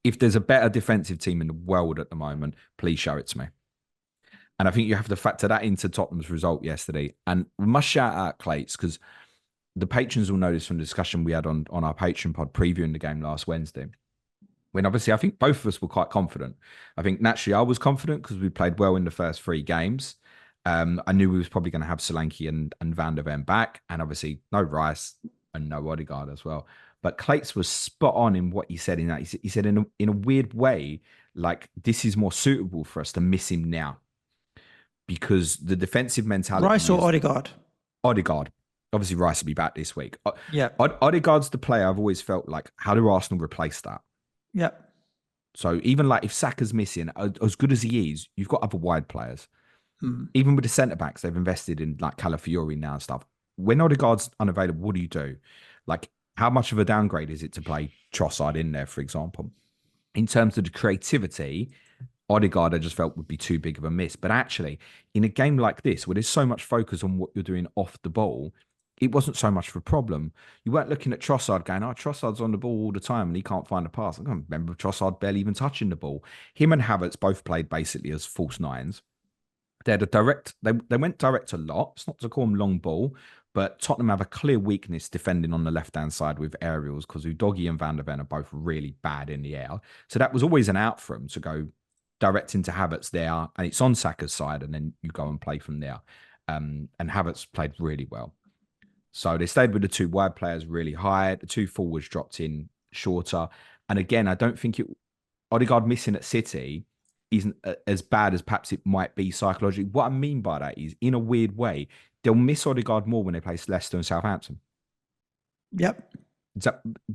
If there's a better defensive team in the world at the moment, please show it to me. And I think you have to factor that into Tottenham's result yesterday. And we must shout out Clates, because the patrons will know this from the discussion we had on our Patreon pod previewing the game last Wednesday. When obviously I think both of us were quite confident. I think naturally I was confident because we played well in the first 3 games. I knew we was probably going to have Solanke and Van der Ven back, and obviously no Rice and no Odegaard as well. But Clates was spot on in what he said in that. He said in a weird way, like, this is more suitable for us to miss him now, because the defensive mentality. Rice or Odegaard? Odegaard. Obviously Rice will be back this week. Yeah. Odegaard's the player I've always felt like, how do Arsenal replace that? Yeah. So even like if Saka's missing, as good as he is, you've got other wide players. Even with the centre backs, they've invested in like Calafiori now and stuff. When Odegaard's unavailable, what do you do? Like, how much of a downgrade is it to play Trossard in there, for example? In terms of the creativity, Odegaard I just felt would be too big of a miss. But actually, in a game like this, where there's so much focus on what you're doing off the ball, it wasn't so much of a problem. You weren't looking at Trossard going, oh, Trossard's on the ball all the time and he can't find a pass. I can't remember Trossard barely even touching the ball. Him and Havertz both played basically as false nines. They had they went direct a lot. It's not to call them long ball, but Tottenham have a clear weakness defending on the left-hand side with aerials, because Udogie and Van der Ven are both really bad in the air. So that was always an out for them to go direct into Havertz there, and it's on Saka's side, and then you go and play from there. And Havertz played really well. So they stayed with the 2 wide players really high. The 2 forwards dropped in shorter. And again, I don't think Odegaard missing at City isn't as bad as perhaps it might be psychologically. What I mean by that is, in a weird way, they'll miss Odegaard more when they play Leicester and Southampton. Yep.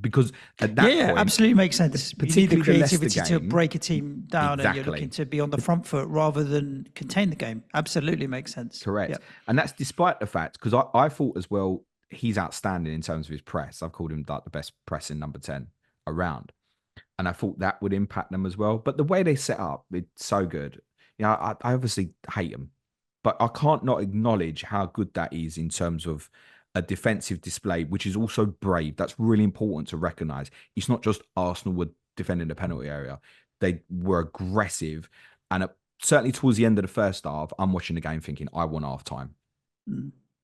Because at Yeah, that yeah, point, absolutely makes sense. You need the particularly the Leicester creativity to game, break a team down, and you're looking exactly. to be on the front foot rather than contain the game. Absolutely makes sense. Correct. Yep. And that's despite the fact, because I thought as well, he's outstanding in terms of his press. I've called him like the best pressing number 10 around. And I thought that would impact them as well. But the way they set up, it's so good. You know, I obviously hate them, but I can't not acknowledge how good that is in terms of a defensive display, which is also brave. That's really important to recognize. It's not just Arsenal were defending the penalty area. They were aggressive. And certainly towards the end of the first half, I'm watching the game thinking, I want half time.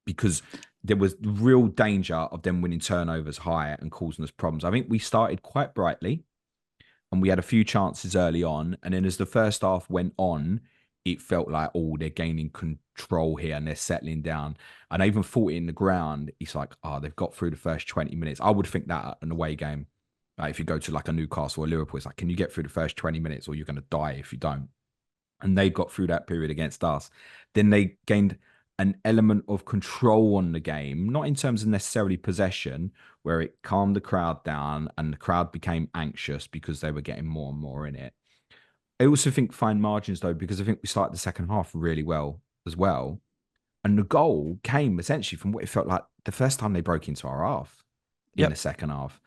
Because there was real danger of them winning turnovers high and causing us problems. I think we started quite brightly and we had a few chances early on. And then as the first half went on, it felt like, oh, they're gaining control here and they're settling down. And I even thought in the ground, it's like, oh, they've got through the first 20 minutes. I would think that at an away game, like if you go to like a Newcastle or Liverpool, it's like, can you get through the first 20 minutes or you're going to die if you don't? And they got through that period against us. Then they gained an element of control on the game, not in terms of necessarily possession, where it calmed the crowd down and the crowd became anxious because they were getting more and more in it. I also think fine margins though, because I think we started the second half really well as well. And the goal came essentially from what it felt like the first time they broke into our half in the Yep. second half.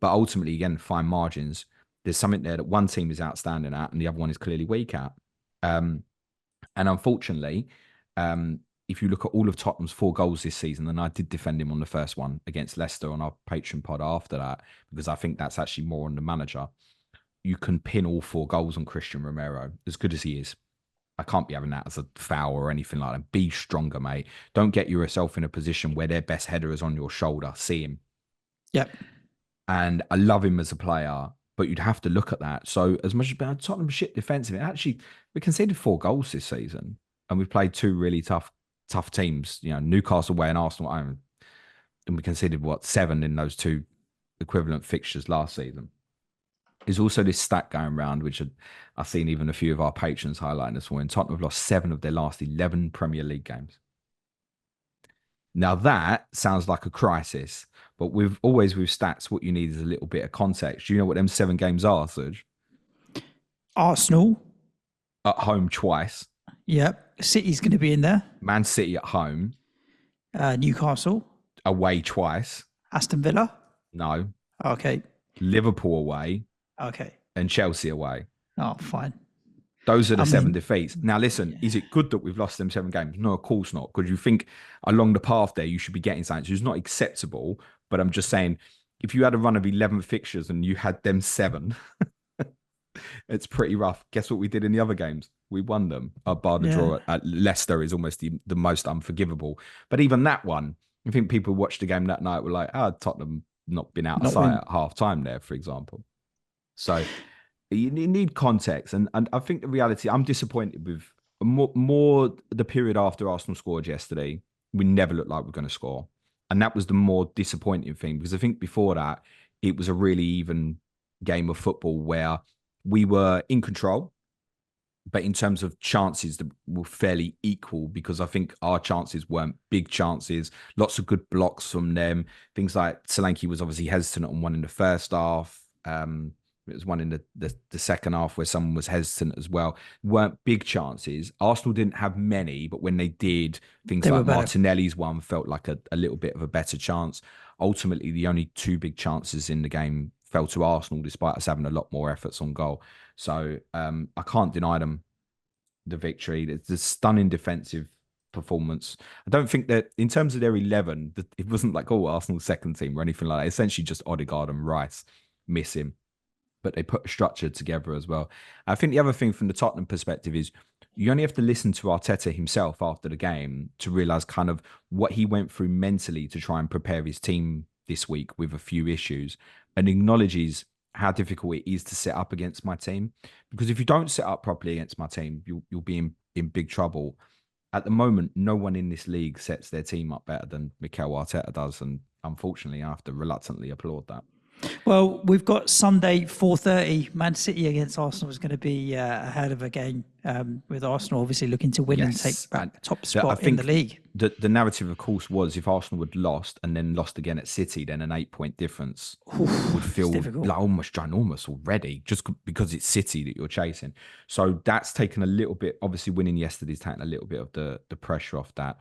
But ultimately, again, fine margins. There's something there that one team is outstanding at and the other one is clearly weak at. And unfortunately, if you look at all of Tottenham's 4 goals this season, and I did defend him on the first one against Leicester on our Patreon pod after that, because I think that's actually more on the manager. You can pin all 4 goals on Christian Romero, as good as he is. I can't be having that as a foul or anything like that. Be stronger, mate. Don't get yourself in a position where their best header is on your shoulder. See him. Yep. And I love him as a player, but you'd have to look at that. So as much as Tottenham shit defensively, actually, we conceded 4 goals this season and we've played 2 really tough teams, you know, Newcastle away and Arsenal at home. And we conceded, 7 in those 2 equivalent fixtures last season. There's also this stat going around, which I've seen even a few of our patrons highlighting this morning. Tottenham have lost 7 of their last 11 Premier League games. Now that sounds like a crisis, but with stats, what you need is a little bit of context. Do you know what them 7 games are, Suj? Arsenal. At home twice. Yep. City's going to be in there. Man City at home. Newcastle. Away twice. Aston Villa. No. Okay. Liverpool away. Okay. And Chelsea away. Oh, fine. Those are the 7 defeats. Now, listen, is it good that we've lost them 7 games? No, of course not. Because you think along the path there, you should be getting something. So it's not acceptable. But I'm just saying, if you had a run of 11 fixtures and you had them 7, it's pretty rough. Guess what we did in the other games? We won them. Bar the draw at Leicester is almost the most unforgivable. But even that one, I think people who watched the game that night were like, Tottenham not been out of sight at half time there, for example. So you need context. And I think the reality, I'm disappointed with more the period after Arsenal scored yesterday. We never looked like we were going to score. And that was the more disappointing thing, because I think before that, it was a really even game of football where we were in control. But in terms of chances, that were fairly equal, because I think our chances weren't big chances. Lots of good blocks from them. Things like Solanke was obviously hesitant on one in the first half. It was one in the second half where someone was hesitant as well. Weren't big chances. Arsenal didn't have many, but when they did, things like Martinelli's one felt like a little bit of a better chance. Ultimately, the only 2 big chances in the game fell to Arsenal, despite us having a lot more efforts on goal. So I can't deny them the victory. It's a stunning defensive performance. I don't think that in terms of their 11, it wasn't like, Arsenal's second team or anything like that. Essentially just Odegaard and Rice missing. But they put a structure together as well. I think the other thing from the Tottenham perspective is you only have to listen to Arteta himself after the game to realise kind of what he went through mentally to try and prepare his team this week with a few issues, and acknowledges how difficult it is to set up against my team. Because if you don't set up properly against my team, you'll be in big trouble. At the moment, no one in this league sets their team up better than Mikel Arteta does. And unfortunately, I have to reluctantly applaud that. Well, we've got Sunday 4:30. Man City against Arsenal is going to be a hell of a game. With Arsenal obviously looking to win and take back the top I spot in think the league. the narrative, of course, was if Arsenal had lost and then lost again at City, then an 8-point difference would It's feel difficult. like almost ginormous already, just because it's City that you're chasing. So that's taken a little bit. Obviously, winning yesterday's taken a little bit of the pressure off that.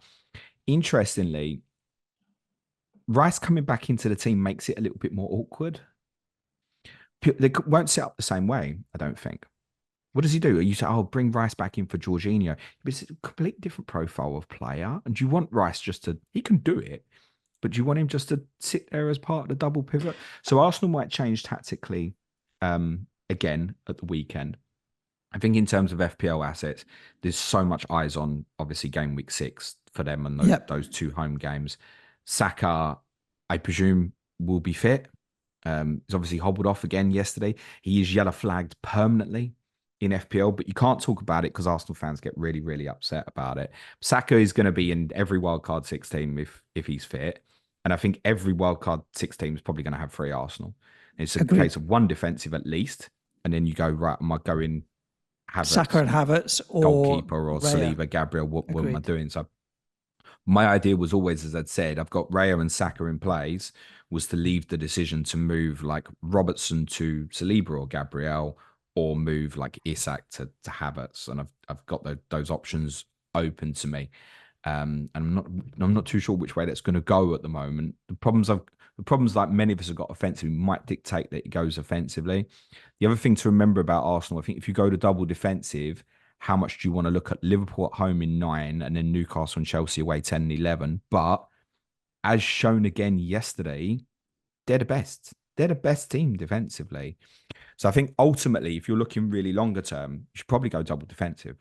Interestingly, Rice coming back into the team makes it a little bit more awkward. They won't set up the same way, I don't think. What does he do? You say, oh, bring Rice back in for Jorginho. But it's a completely different profile of player. And do you want Rice just to, he can do it, but do you want him just to sit there as part of the double pivot? So Arsenal might change tactically again at the weekend. I think in terms of FPL assets, there's so much eyes on, obviously, game week 6 for them and those 2 home games. Saka, I presume, will be fit. He's obviously hobbled off again yesterday. He is yellow flagged permanently in FPL, but you can't talk about it because Arsenal fans get really, really upset about it. Saka is going to be in every wildcard 6 team if he's fit. And I think every wildcard 6 team is probably going to have 3 Arsenal. It's a case of 1 defensive at least. And then you go, right, am I going Havertz, Saka and Havertz or goalkeeper or Raya. Saliba, Gabriel? What am I doing? So my idea was always, as I'd said, I've got Raya and Saka in plays, was to leave the decision to move like Robertson to Saliba or Gabriel, or move like Isak to Havertz, and I've got those options open to me, and I'm not too sure which way that's going to go at the moment. The problems like many of us have got offensively might dictate that it goes offensively. The other thing to remember about Arsenal, I think, if you go to double defensive, how much do you want to look at Liverpool at home in 9 and then Newcastle and Chelsea away 10 and 11? But as shown again yesterday, they're the best. They're the best team defensively. So I think ultimately, if you're looking really longer term, you should probably go double defensive.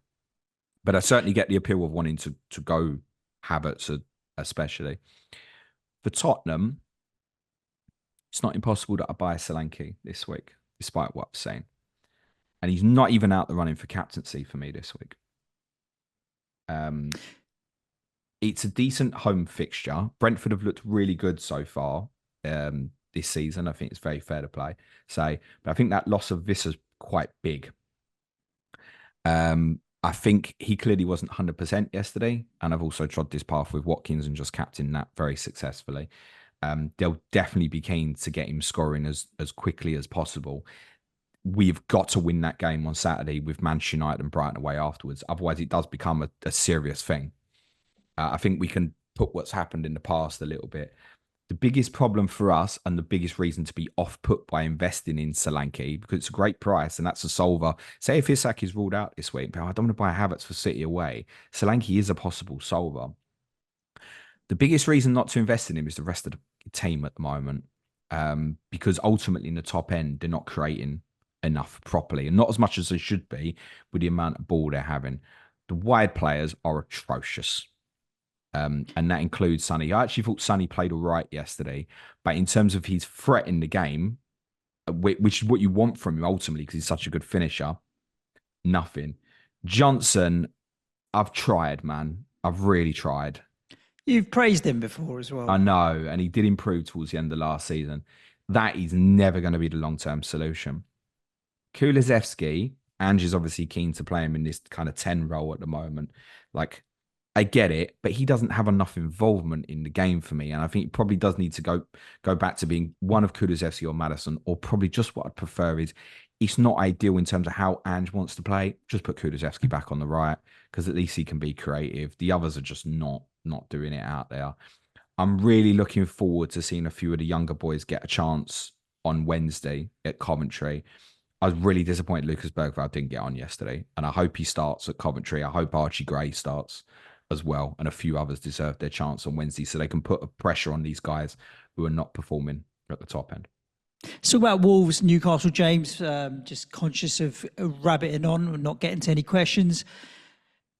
But I certainly get the appeal of wanting to go Havertz, especially. For Tottenham, it's not impossible that I buy Solanke this week, despite what I'm saying. And he's not even out the running for captaincy for me this week. It's a decent home fixture. Brentford have looked really good so far this season. I think it's very fair to play. But I think that loss of Visser's quite big. I think he clearly wasn't 100% yesterday. And I've also trod this path with Watkins and just captained that very successfully. They'll definitely be keen to get him scoring as quickly as possible. We've got to win that game on Saturday with Manchester United and Brighton away afterwards. Otherwise, it does become a serious thing. I think we can put what's happened in the past a little bit. The biggest problem for us and the biggest reason to be off-put by investing in Solanke, because it's a great price and that's a solver. Say if Isak is ruled out this week, but I don't want to buy Havertz for City away. Solanke is a possible solver. The biggest reason not to invest in him is the rest of the team at the moment, because ultimately in the top end, they're not creating enough properly and not as much as they should be with the amount of ball they're having. The wide players are atrocious. And that includes Sonny. I actually thought Sonny played all right yesterday, but in terms of his threat in the game, which is what you want from him ultimately, because he's such a good finisher, nothing. Johnson, I've tried, man. I've really tried. You've praised him before as well. I know, and he did improve towards the end of last season. That is never going to be the long-term solution. Kulusevski, Angie's obviously keen to play him in this kind of 10 role at the moment. Like, I get it, but he doesn't have enough involvement in the game for me. And I think he probably does need to go back to being one of Kulusevski or Maddison, or probably just what I'd prefer is it's not ideal in terms of how Ange wants to play. Just put Kulusevski back on the right, because at least he can be creative. The others are just not doing it out there. I'm really looking forward to seeing a few of the younger boys get a chance on Wednesday at Coventry. I was really disappointed Lucas Bergvall didn't get on yesterday, and I hope he starts at Coventry. I hope Archie Gray starts as well, and a few others deserve their chance on Wednesday so they can put a pressure on these guys who are not performing at the top end. So about Wolves, Newcastle, James, just conscious of rabbiting on and not getting to any questions.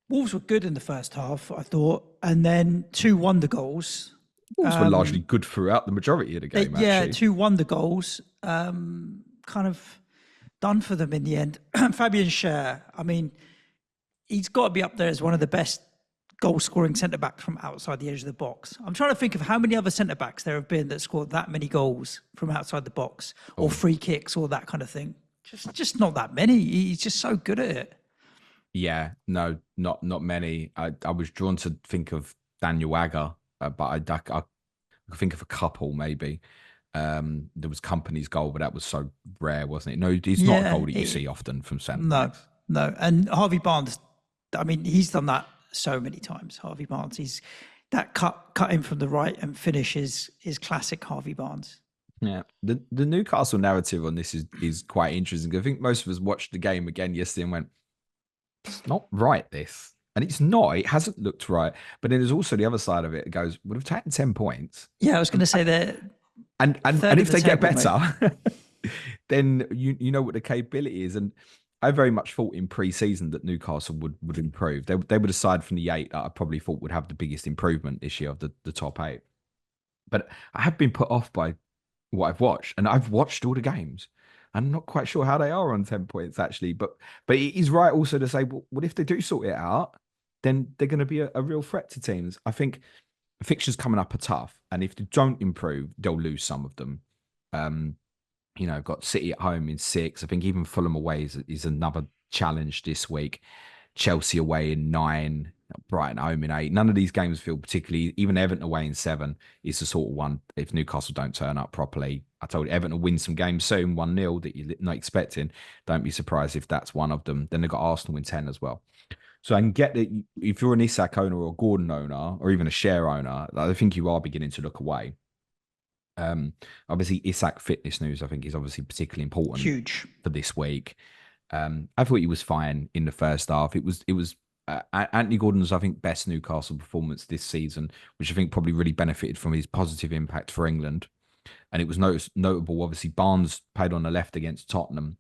Wolves were good in the first half, I thought, and then 2 wonder goals. Wolves were largely good throughout the majority of the game, Yeah, actually. 2 wonder goals, kind of done for them in the end. Fabian Schär, I mean, he's got to be up there as one of the best goal-scoring centre-back from outside the edge of the box. I'm trying to think of how many other centre-backs there have been that scored that many goals from outside the box or free kicks or that kind of thing. Just not that many. He's just so good at it. Yeah, no, not many. I was drawn to think of Daniel Agger, but I could think of a couple maybe. There was Company's goal, but that was so rare, wasn't it? No, it's not a goal that you see often from centre backs. No. And Harvey Barnes, I mean, he's done that so many times. Harvey Barnes, he's that cut in from the right and finish is classic Harvey Barnes. Yeah, the Newcastle narrative on this is quite interesting. I think most of us watched the game again yesterday and went, it's not right, this. And it's not. It hasn't looked right. But then there's also the other side of it. It goes, would have taken 10 points. Yeah, I was going to say that. And if they get better, then you know what the capability is. And I very much thought in pre-season that Newcastle would improve. They would aside from the 8 that I probably thought would have the biggest improvement this year of the top 8. But I have been put off by what I've watched. And I've watched all the games. I'm not quite sure how they are on 10 points, actually. But it is right also to say, well, what if they do sort it out? Then they're going to be a real threat to teams. I think the fixtures coming up are tough. And if they don't improve, they'll lose some of them. Got City at home in 6. I think even Fulham away is another challenge this week. Chelsea away in 9. Brighton home in 8. None of these games feel particularly, even Everton away in 7 is the sort of one, if Newcastle don't turn up properly. I told you, Everton will win some games soon, 1-0 that you're not expecting. Don't be surprised if that's one of them. Then they've got Arsenal in 10 as well. So I can get that if you're an Isak owner or a Gordon owner or even a share owner, I think you are beginning to look away. Obviously, Isak fitness news, I think, is obviously particularly important. Huge for this week. I thought he was fine in the first half. It was Anthony Gordon's, I think, best Newcastle performance this season, which I think probably really benefited from his positive impact for England. And it was notable, obviously, Barnes played on the left against Tottenham.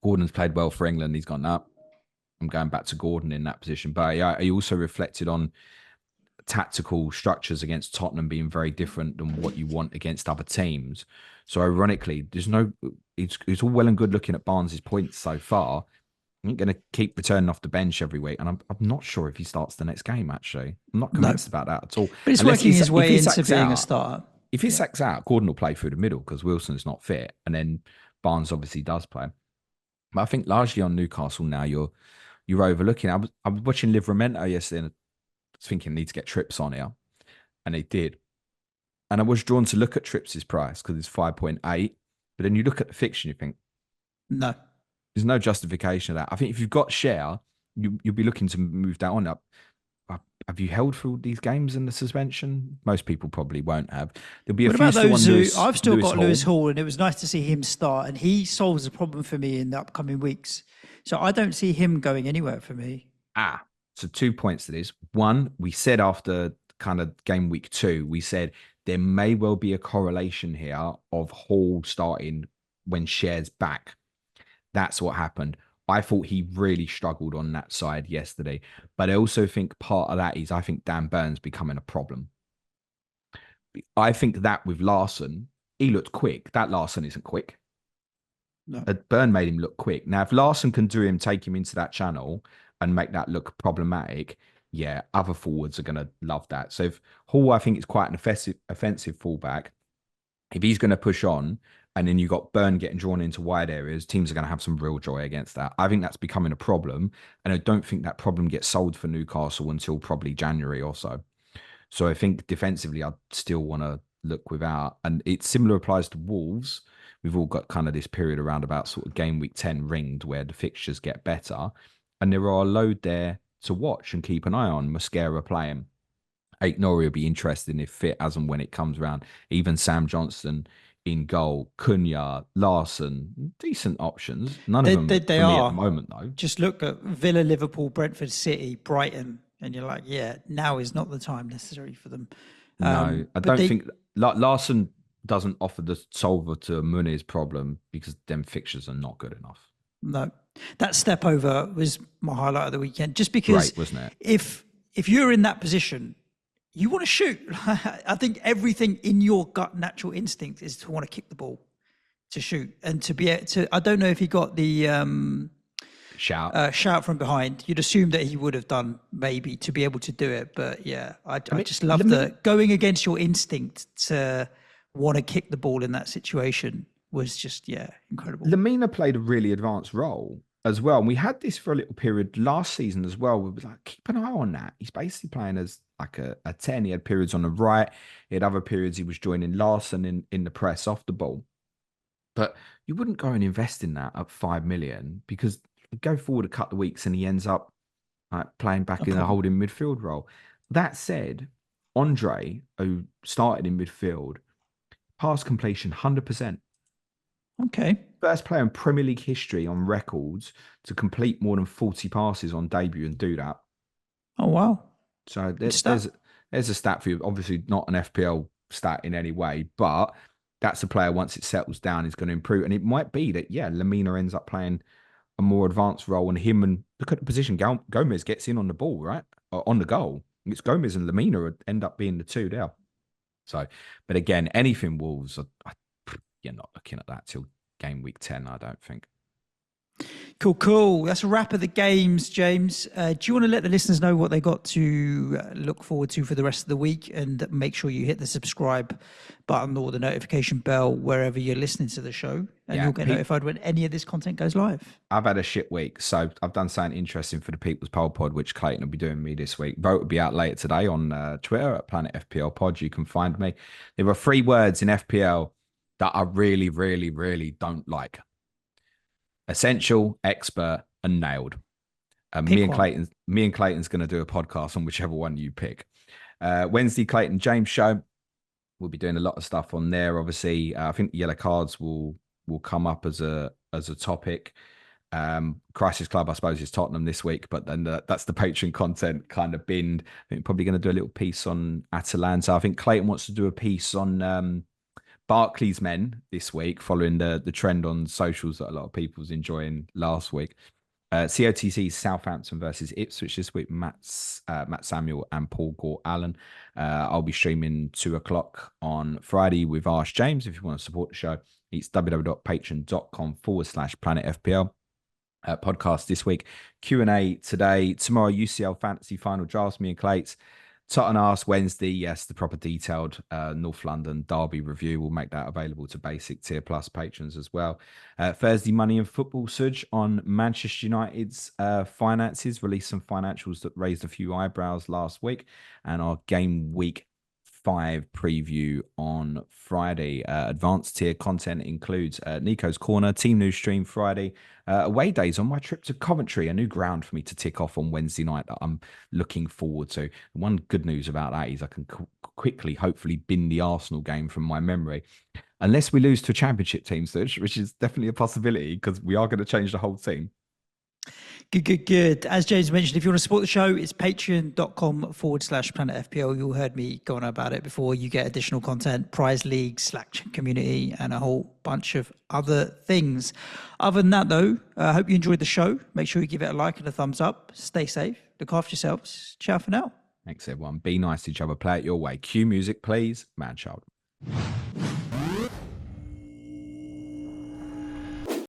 Gordon's played well for England. He's gone up. I'm going back to Gordon in that position. But yeah, he also reflected on tactical structures against Tottenham being very different than what you want against other teams. So ironically, it's all well and good looking at Barnes' points so far. I ain't going to keep returning off the bench every week. And I'm not sure if he starts the next game, actually. I'm not convinced about that at all. But it's working his way into being a starter. If he sacks out, Gordon will play through the middle because Wilson's not fit. And then Barnes obviously does play. But I think largely on Newcastle now, you're overlooking. I was watching Livramento yesterday and I was thinking, need to get Trips on here. And they did. And I was drawn to look at Trips' price because it's 5.8. But then you look at the fixture and you think, no. There's no justification of that. I think if you've got share, you'll be looking to move that on up. Have you held through these games in the suspension? Most people probably won't have. There'll be a few still on Lewis. I've still got Lewis Hall, and it was nice to see him start, and he solves a problem for me in the upcoming weeks. So I don't see him going anywhere for me. So 2 points to this. One, we said after kind of game week 2, we said there may well be a correlation here of Hall starting when share's back. That's what happened. I thought he really struggled on that side yesterday. But I also think part of that is I think Dan Burns becoming a problem. I think that with Larsson, he looked quick. That Larsson isn't quick. No. Burn made him look quick. Now, if Larsson can do him, take him into that channel and make that look problematic, yeah, other forwards are going to love that. So if Hall, I think, is quite an offensive fullback. If he's going to push on, and then you got Burn getting drawn into wide areas, teams are going to have some real joy against that. I think that's becoming a problem. And I don't think that problem gets solved for Newcastle until probably January or so. So I think defensively, I'd still want to look without. And it similar applies to Wolves. We've all got kind of this period around about sort of game week 10 ringed where the fixtures get better. And there are a load there to watch and keep an eye on. Mosquera playing. Aït-Nouri will be interesting if fit as and when it comes around. Even Sam Johnson in goal, Cunha, Larsson, decent options. None of them they for me are. At the moment, though. Just look at Villa, Liverpool, Brentford, City, Brighton, and you're like, yeah, now is not the time necessary for them. No, I don't think Larsson doesn't offer the solver to Muni's problem because them fixtures are not good enough. No, that step over was my highlight of the weekend. Just because, great, wasn't it? If you're in that position, you want to shoot. I think everything in your gut natural instinct is to want to kick the ball, to shoot, and to be able to. I don't know if he got the shout from behind. You'd assume that he would have done maybe to be able to do it. But yeah, I just love going against your instinct to want to kick the ball in that situation was just, incredible. Lamina played a really advanced role as well. And we had this for a little period last season as well. We were like, keep an eye on that. He's basically playing as like a 10. He had periods on the right. He had other periods he was joining Larson in the press off the ball. But you wouldn't go and invest in that at 5 million because you go forward a couple of weeks and he ends up playing back in a holding midfield role. That said, Andre, who started in midfield, pass completion 100%. Okay. First player in Premier League history on records to complete more than 40 passes on debut and do that. Oh, wow. So there's a stat for you. Obviously not an FPL stat in any way, but that's a player once it settles down is going to improve. And it might be that, Lamina ends up playing a more advanced role and him and look at the position. Gomez gets in on the ball, right? Or on the goal. It's Gomez and Lamina would end up being the two there. So, but again, anything Wolves, you're not looking at that till game week 10, I don't think. Cool. That's a wrap of the games, James. Do you want to let the listeners know what they got to look forward to for the rest of the week? And make sure you hit the subscribe button or the notification bell wherever you're listening to the show. And you'll get notified when any of this content goes live. I've had a shit week. So I've done something interesting for the People's Poll Pod, which Clayton will be doing me this week. Vote will be out later today on Twitter at Planet FPL Pod. You can find me. There are 3 words in FPL that I really, really, really don't like. Essential, expert, and nailed. Me and Clayton's going to do a podcast on whichever one you pick. Wednesday, Clayton James show. We'll be doing a lot of stuff on there. Obviously, I think yellow cards will come up as a topic. Crisis Club, I suppose, is Tottenham this week, but then that's the Patreon content kind of binned. I think probably going to do a little piece on Atalanta. I think Clayton wants to do a piece on Barclays men this week, following the trend on socials that a lot of people was enjoying last week. COTC Southampton versus Ipswich this week. Matt Samuel and Paul Gore-Allen. I'll be streaming 2:00 on Friday with Ash James. If you want to support the show, it's www.patreon.com/planetfpl. Podcast this week. Q&A today. Tomorrow, UCL Fantasy Final Drafts. Me and Clates. Tottenham Arse Wednesday, yes, the proper detailed North London derby review. We'll make that available to basic tier plus patrons as well. Thursday, Money and Football, Suj, on Manchester United's finances. Released some financials that raised a few eyebrows last week. And our game week 5 preview on Friday. Advanced tier content includes Nico's Corner, Team News Stream Friday, away days on my trip to Coventry, a new ground for me to tick off on Wednesday night that I'm looking forward to. One good news about that is I can quickly, hopefully, bin the Arsenal game from my memory. Unless we lose to a championship team, which is definitely a possibility because we are going to change the whole team. Good. As James mentioned, if you want to support the show, it's patreon.com/planetfpl. You all heard me go on about it before. You get additional content, prize leagues, Slack community, and a whole bunch of other things. Other than that, though, I hope you enjoyed the show. Make sure you give it a like and a thumbs up. Stay safe. Look after yourselves. Ciao for now. Thanks, everyone. Be nice to each other. Play it your way. Cue music, please. Man child.